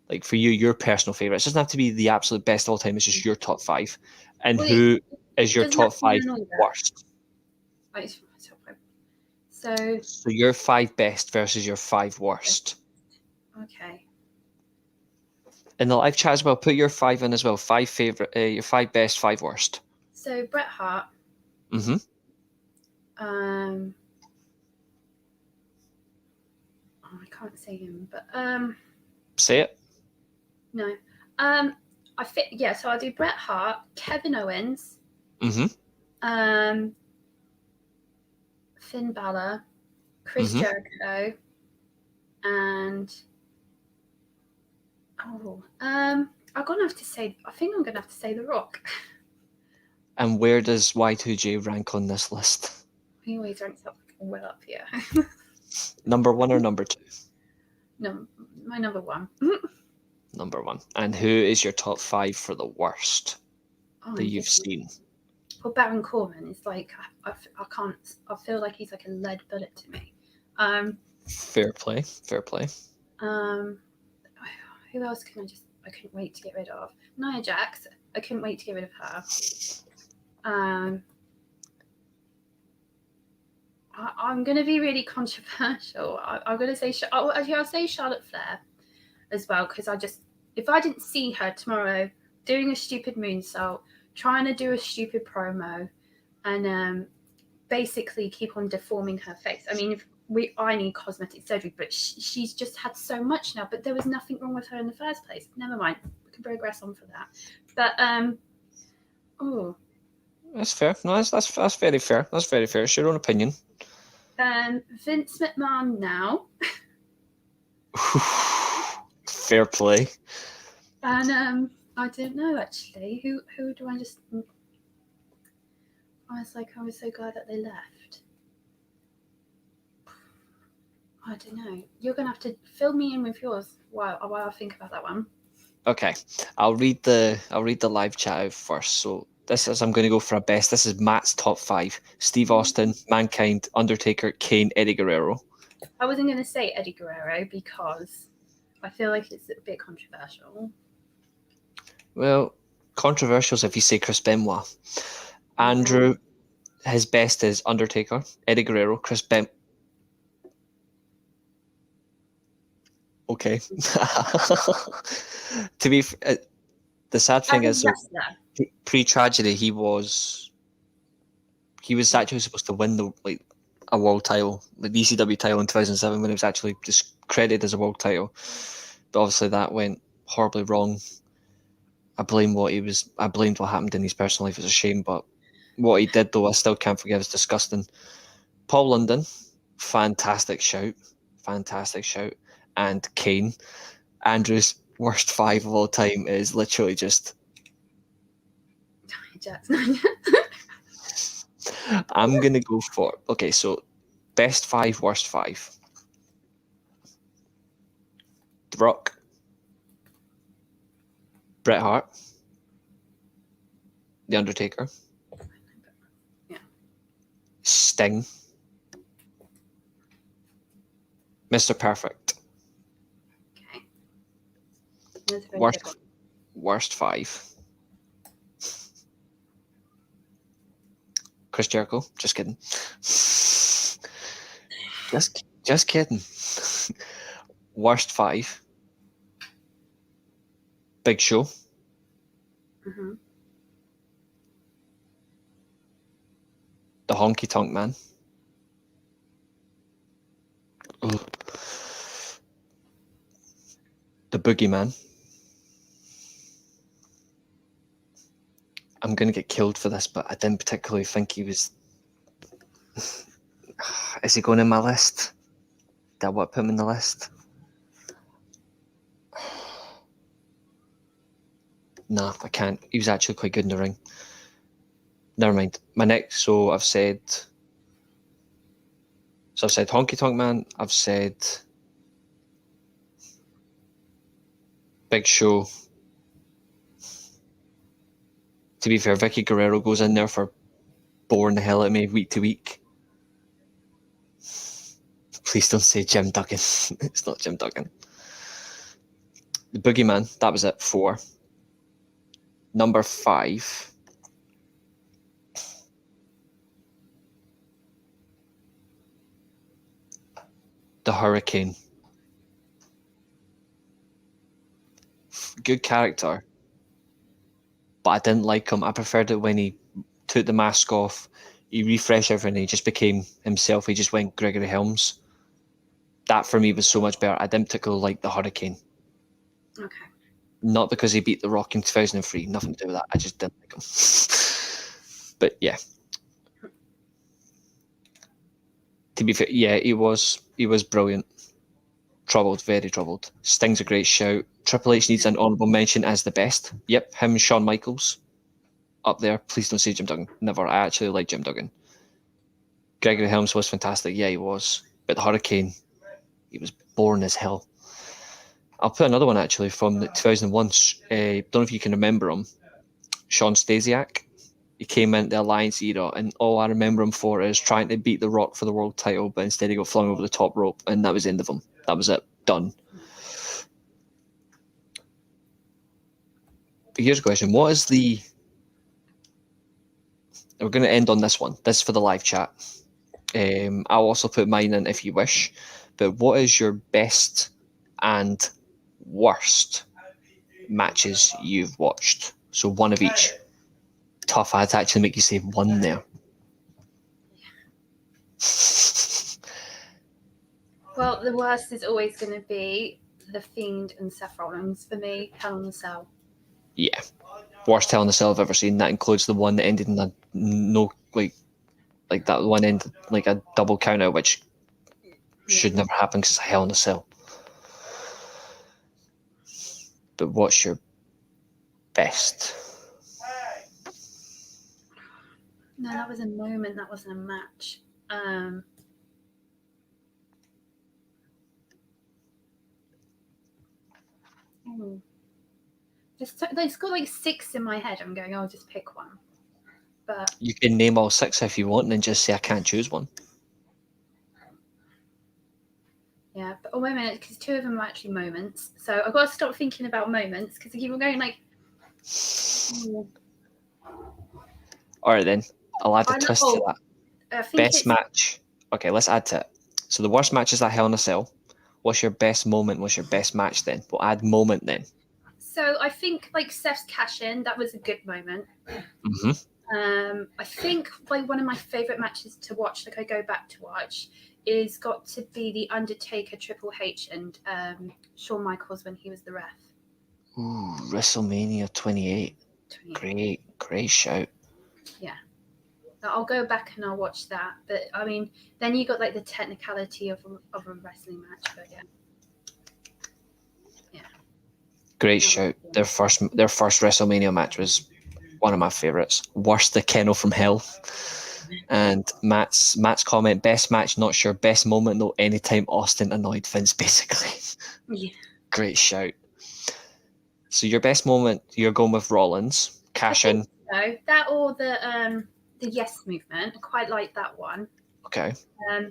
Like for you, your personal favorites. It doesn't have to be the absolute best of all time. It's just your top 5, and who is your top 5 worst? So your 5 best versus your 5 worst. Okay. In the live chat as well, put your 5 in as well. 5 favorite, your 5 best, 5 worst. So Bret Hart. Mm-hmm. I can't say him, but say it. No. So I'll do Bret Hart, Kevin Owens. Mm-hmm. Finn Balor, Chris Jericho, and I think I'm gonna have to say The Rock. And where does Y2J rank on this list? He always ranks up well up here. Number 1 or number 2? No, my number 1. Number 1. And who is your top 5 for the worst that you've seen? Well, Baron Corbin is like I feel like he's like a lead bullet to me. Fair play. Who else I couldn't wait to get rid of? Nia Jax. I couldn't wait to get rid of her. I'm going to be really controversial. I'm going to say I'll say Charlotte Flair as well, because if I didn't see her tomorrow doing a stupid moonsault, trying to do a stupid promo, and basically keep on deforming her face. I mean, I need cosmetic surgery, but she's just had so much now. But there was nothing wrong with her in the first place. Never mind, we can progress on for that. But that's fair. No, that's very fair. That's very fair. It's your own opinion. Vince McMahon now. Fair play. And I don't know actually. Who do I just? I was so glad that they left. I don't know. You're gonna have to fill me in with yours while I think about that one. Okay, I'll read the live chat out first. So I'm going to go for a best. This is Matt's top 5: Steve Austin, Mankind, Undertaker, Kane, Eddie Guerrero. I wasn't going to say Eddie Guerrero because I feel like it's a bit controversial. Well, controversial if you say Chris Benoit. Andrew, his best is Undertaker, Eddie Guerrero, Chris Benoit. Okay. To be, the sad thing is, pre-tragedy, he was actually supposed to win a world title, the ECW title in 2007, when it was actually discredited as a world title. But obviously that went horribly wrong. I blamed what happened in his personal life. It's a shame, but what he did, though, I still can't forgive. It's disgusting. Paul London, fantastic shout. And Kane, Andrew's worst 5 of all time is literally just... I'm going to go for... Okay, so best 5, worst 5. The Rock, Bret Hart, The Undertaker, Sting, Mr. Perfect. Okay. Worst 5. Chris Jericho. Just kidding. Just kidding. Worst 5. Big Show. Mm-hmm. The Honky Tonk Man. Ugh. The Boogeyman. I'm going to get killed for this, but I didn't particularly think he was... Is he going in my list? Did I want to put him in the list? Nah, I can't. He was actually quite good in the ring. Never mind. My next, I've said Honky Tonk Man. I've said Big Show. To be fair, Vicky Guerrero goes in there for boring the hell out of me week to week. Please don't say Jim Duggan. It's not Jim Duggan. The Boogeyman, that was it, 4. Number 5. The Hurricane. Good character, but I didn't like him. I preferred it when he took the mask off, he refreshed everything, he just became himself. He just went Gregory Helms. That for me was so much better. I didn't particularly like the Hurricane. Okay. Not because he beat The Rock in 2003. Nothing to do with that. I just didn't like him. But yeah. To be fair, yeah, he was brilliant. Troubled, very troubled. Sting's a great shout. Triple H needs an honourable mention as the best. Yep, him and Shawn Michaels. Up there. Please don't say Jim Duggan. Never. I actually like Jim Duggan. Gregory Helms was fantastic. Yeah, he was. But the Hurricane, he was boring as hell. I'll put another one actually from the 2001. Don't know if you can remember him. Sean Stasiak. He came into the Alliance era, and all I remember him for is trying to beat The Rock for the world title, but instead he got flung over the top rope, and that was the end of him. That was it. Done. But here's a question. What is the... We're going to end on this one. This is for the live chat. I'll also put mine in if you wish. But what is your best and worst matches you've watched? So one of each. Tough. I had to actually make you say one there. Well, the worst is always going to be The Fiend and Seth Rollins for me. Hell in a Cell. Yeah. Worst Hell in a Cell I've ever seen. That includes the one that ended in a like that one ended like a double count out, which should never happen because it's a Hell in a Cell. But what's your best? No, that was a moment. That wasn't a match. There's got like 6 in my head. I'm going, I'll just pick one. But you can name all 6 if you want, and then just say I can't choose one. Yeah, but wait a minute, because 2 of them are actually moments. So I've got to stop thinking about moments because I keep on going like. All right then, I'll add a twist to that. Best match. Okay, let's add to it. So the worst match is that Hell in a Cell. What's your best moment? What's your best match then? We'll add moment then. So I think like Seth's cash-in, that was a good moment. I think like one of my favourite matches to watch, like I go back to watch, is got to be the Undertaker Triple H and Shawn Michaels when he was the ref. Ooh, WrestleMania 28. Great shout. Yeah. I'll go back and I'll watch that. But I mean, then you got like the technicality of a wrestling match. But yeah. Great shout. Their first WrestleMania match was one of my favourites. Worst the Kennel from Hell. And Matt's comment, best match, not sure. Best moment, no, anytime Austin annoyed Vince, basically. Yeah. Great shout. So your best moment, you're going with Rollins. Cash in. So that or the Yes movement. I quite like that one. Okay. I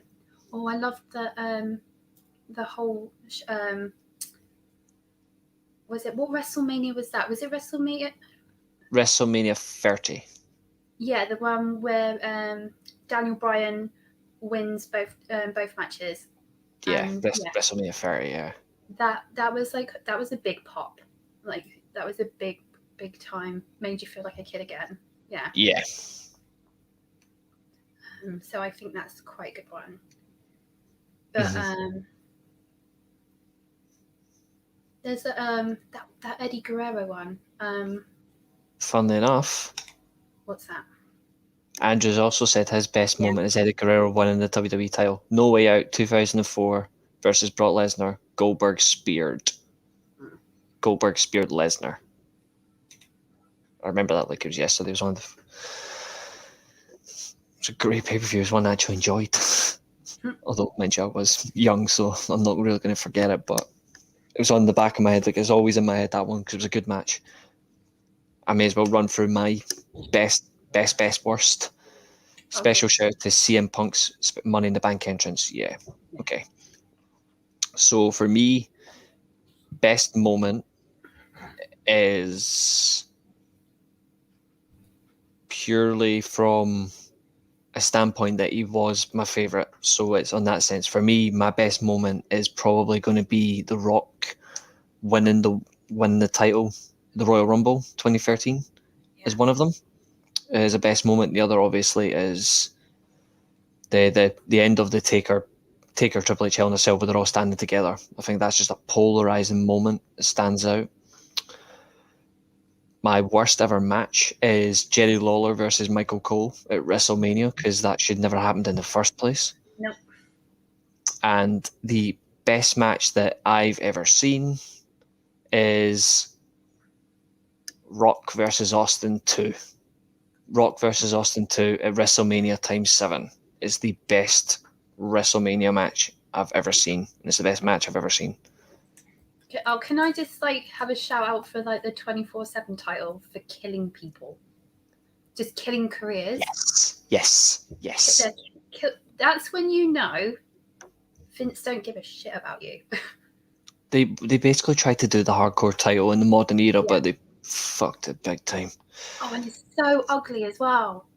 love the whole was it, what WrestleMania was that? Was it WrestleMania 30. Yeah, the one where Daniel Bryan wins both matches. Yeah, WrestleMania 30, yeah. That was a big pop. Like that was a big time. Made you feel like a kid again. Yeah. Yeah. So I think that's quite a good one. But there's that Eddie Guerrero one. Funnily enough, what's that? Andrews also said his best moment is Eddie Guerrero winning the WWE title. No Way Out 2004 versus Brock Lesnar. Goldberg speared Lesnar. I remember that like it was yesterday. It was one of the. It's a great pay-per-view. It was one I actually enjoyed. Although, mind you, I was young, so I'm not really going to forget it. But it was on the back of my head. Like it's always in my head, that one, because it was a good match. I may as well run through my best, worst. Special shout out to CM Punk's Money in the Bank entrance. Yeah. Okay. So for me, best moment is purely from a standpoint that he was my favourite. So it's on that sense. For me, my best moment is probably going to be The Rock winning the title, the Royal Rumble 2013 is one of them. Is the best moment. The other obviously is the end of the Taker Triple H Hell in a Cell where they're all standing together. I think that's just a polarizing moment that stands out. My worst ever match is Jerry Lawler versus Michael Cole at WrestleMania, because that should never happened in the first place. Nope. And the best match that I've ever seen is Rock versus Austin 2. Rock versus Austin 2 at WrestleMania ×7 is the best WrestleMania match I've ever seen. It's the best match I've ever seen. Okay, can I just have a shout out for the 24/7 title for killing people, just killing careers? Yes. That's when you know Vince don't give a shit about you. They basically tried to do the hardcore title in the modern era, but they fucked it big time. Oh, and it's so ugly as well.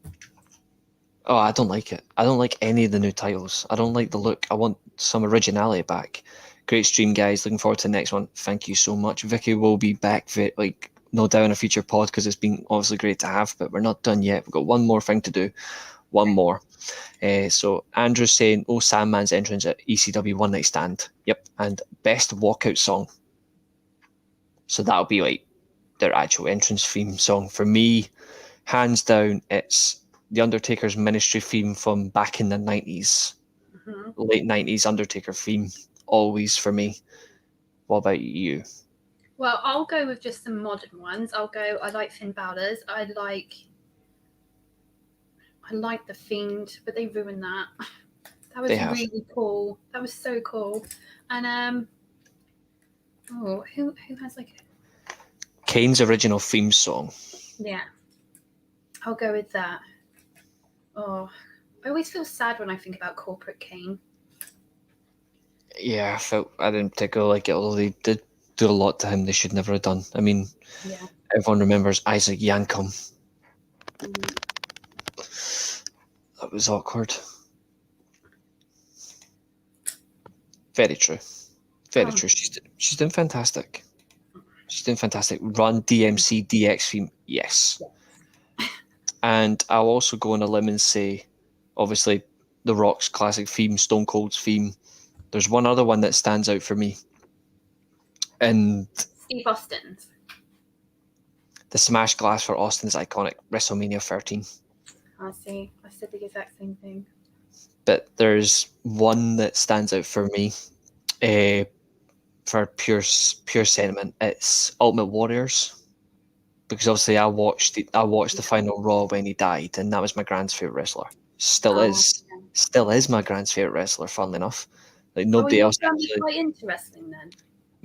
Oh, I don't like it. I don't like any of the new titles. I don't like the look. I want some originality back. Great stream, guys. Looking forward to the next one. Thank you so much. Vicky will be back, no doubt, in a future pod, because it's been obviously great to have, but we're not done yet. We've got one more thing to do. One more. So Andrew's saying, Sandman's entrance at ECW One Night Stand. Yep. And best walkout song. So that'll be their actual entrance theme song. For me, hands down, it's The Undertaker's Ministry theme from back in the 90s. Mm-hmm. Late 90s Undertaker theme. Always for me. What about you? Well, I'll go with just some modern ones. I like Finn Balor's. I like The Fiend, but they ruined that. That was really cool. That was so cool. And who has Kane's original theme song. Yeah. I'll go with that. Oh, I always feel sad when I think about Corporate Kane. Yeah, I didn't particularly like it, although they did do a lot to him they should never have done. I mean, everyone remembers Isaac Yankum. That was awkward. Very true. Very true. She's doing fantastic. She's doing fantastic. Run DMC DX theme, yes. And I'll also go on a limb and say, obviously, The Rock's classic theme, Stone Cold's theme. There's one other one that stands out for me, and Steve Austin's. the smash glass for Austin's iconic WrestleMania 13. I see. I said the exact same thing. But there's one that stands out for me, for pure sentiment. It's Ultimate Warriors, because obviously I watched the final Raw when he died, and that was my grand's favorite wrestler. Still is my grand's favorite wrestler. Funnily enough, like nobody else. Quite into wrestling then.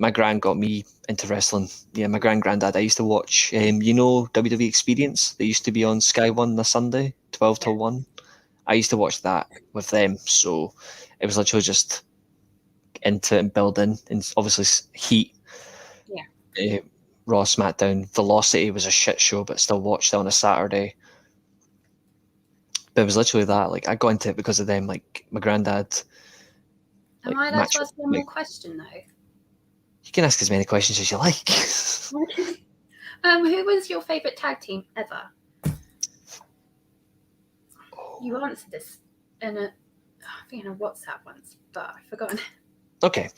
My grand got me into wrestling. Yeah, my granddad. I used to watch, WWE Experience. They used to be on Sky One on a Sunday, 12 till 1. I used to watch that with them. So it was literally just into it and building. And obviously Heat, Raw, SmackDown, Velocity was a shit show, but still watched it on a Saturday. But it was literally that. Like I got into it because of them. Like my granddad. Am I allowed to ask one more question though? You can ask as many questions as you like. Who was your favourite tag team ever? You answered this in a WhatsApp once, but I've forgotten. Okay.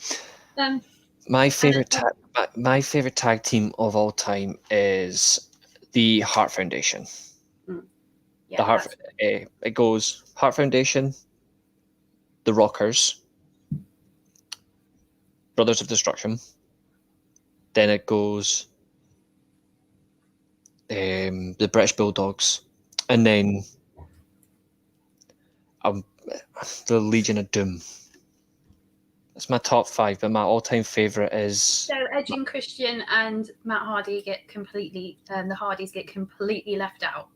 My favorite tag team of all time is the Hart Foundation. Yeah, the Hart. It goes Hart Foundation, the Rockers, Brothers of Destruction. Then it goes the British Bulldogs, and then the Legion of Doom. That's my top 5, but my all-time favourite is... So Edge and Christian and Matt Hardy get completely... the Hardys get completely left out.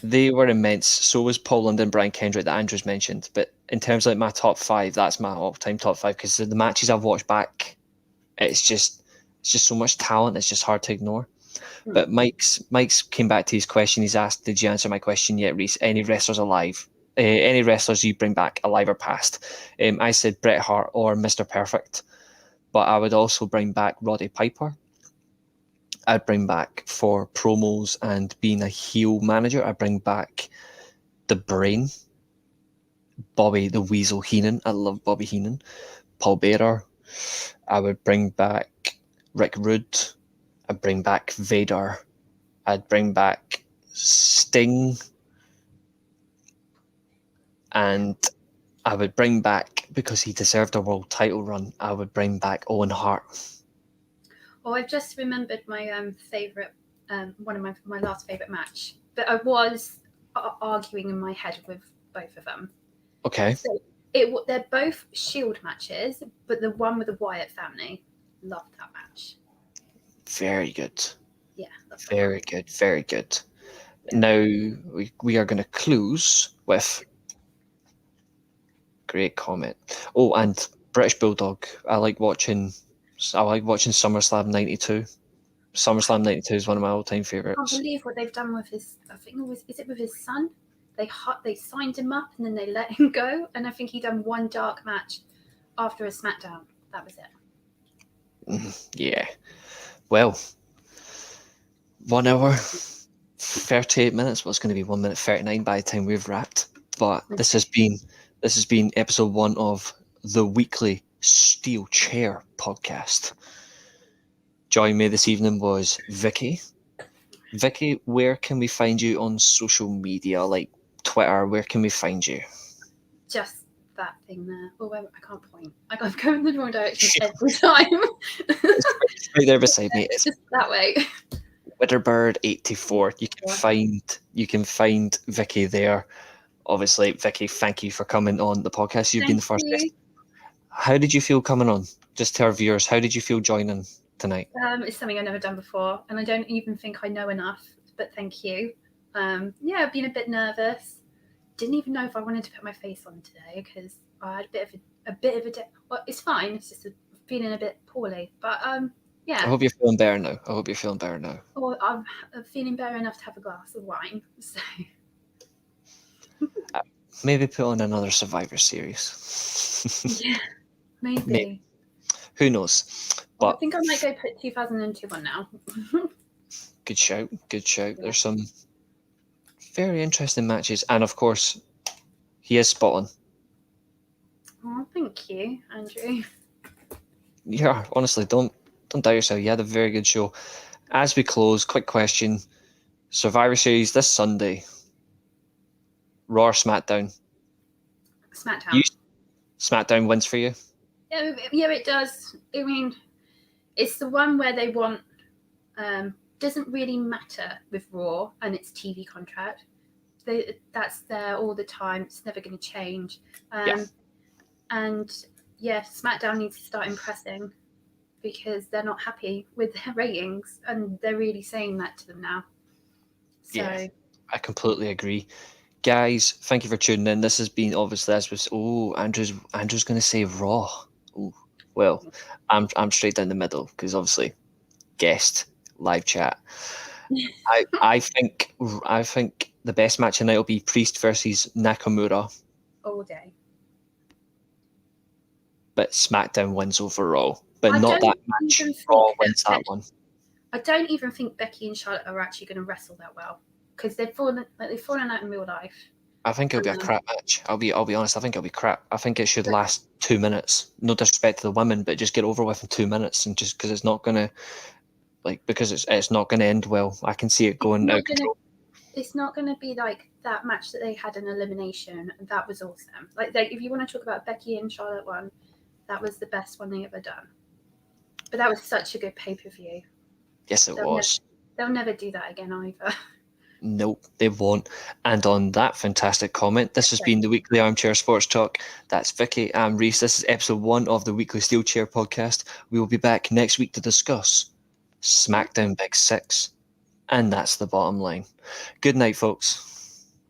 They were immense. So was Poland and Brian Kendrick that Andrew's mentioned. But in terms of like my top 5, that's my all-time top 5, because the matches I've watched back, it's just so much talent. It's just hard to ignore. But Mike's came back to his question. He's asked, "Did you answer my question yet, Reece? Any wrestlers alive? Any wrestlers you bring back alive or past?" I said Bret Hart or Mr. Perfect, but I would also bring back Roddy Piper. I'd bring back, for promos and being a heel manager, I'd bring back the Brain, Bobby the Weasel Heenan. I love Bobby Heenan. Paul Bearer. I would bring back Rick Rude. I'd bring back Vader. I'd bring back Sting. And I would bring back, because he deserved a world title run, I would bring back Owen Hart. Oh, I've just remembered my favourite, one of my last favourite match. But I was arguing in my head with both of them. Okay. So they're both Shield matches, but the one with the Wyatt family, loved that match. Very good. Yeah. Very good. Very good. Yeah. Now we are going to close with... Great comment. Oh, and British Bulldog. I like watching SummerSlam 92. SummerSlam 92 is one of my all-time favourites. I can't believe what they've done with his... I think is it with his son? They signed him up and then they let him go. And I think he done one dark match after a SmackDown. That was it. Yeah. Well, 1 hour, 38 minutes. Well, it's going to be 1 minute 39 by the time we've wrapped. But this has been episode 1 of the Weekly Steelchair Podcast. Joining me this evening was Vicky. Vicky, where can we find you on social media, like Twitter? Where can we find you? Just that thing there. Oh, I can't point. I'm going in the wrong direction every time. It's right there beside me. It's just that way. Witterbird84. You can find Vicky there. Obviously, Vicky, thank you for coming on the podcast. You've been the first guest. How did you feel coming on? Just to our viewers, how did you feel joining tonight? It's something I've never done before, and I don't even think I know enough, but thank you. I've been a bit nervous. Didn't even know if I wanted to put my face on today, because I had a bit of a day. Well, it's fine. It's just feeling a bit poorly, but yeah. I hope you're feeling better now. Or I'm feeling better enough to have a glass of wine, so... Maybe put on another Survivor series. Yeah. Maybe. Who knows? Well, But I think I might go put 2002 on now. good shout. Yeah. There's some very interesting matches, and of course, he is spot on. Oh, thank you, Andrew. Yeah, honestly, don't doubt yourself. You had a very good show. As we close, quick question: Survivor Series this Sunday. Raw or SmackDown? SmackDown. SmackDown wins for you. Yeah, it does. I mean, it's the one where they want. Doesn't really matter with Raw and its TV contract. That's there all the time. It's never going to change. And yeah, SmackDown needs to start impressing because they're not happy with their ratings, and they're really saying that to them now. So Yeah, I completely agree. Guys, thank you for tuning in. This has been obviously as was. Oh, Andrew's going to say Raw. Oh, well, I'm straight down the middle because obviously guest live chat. I think the best match tonight will be Priest versus Nakamura, all day. but SmackDown wins overall. But I not don't that match. even Raw think wins that one. I don't even think Becky and Charlotte are actually going to wrestle that well because they've fallen out in real life. I think it'll be a crap match. I'll be honest. I think it'll be crap. I think it should last 2 minutes. No disrespect to the women, but just get over with in 2 minutes, and just because it's not gonna it's not gonna end well. I can see it going out of control. It's not going to be like that match that they had in Elimination. That was awesome. Like if you want to talk about Becky and Charlotte one, that was the best one they ever done. But that was such a good pay-per-view. Yes, it was. They'll never do that again either. Nope, they won't. And on that fantastic comment, this has been the Weekly Armchair Sports Talk. That's Vicky. I'm Reece. This is episode 1 of the Weekly Steelchair Podcast. We will be back next week to discuss SmackDown Big 6. And that's the bottom line. Good night, folks.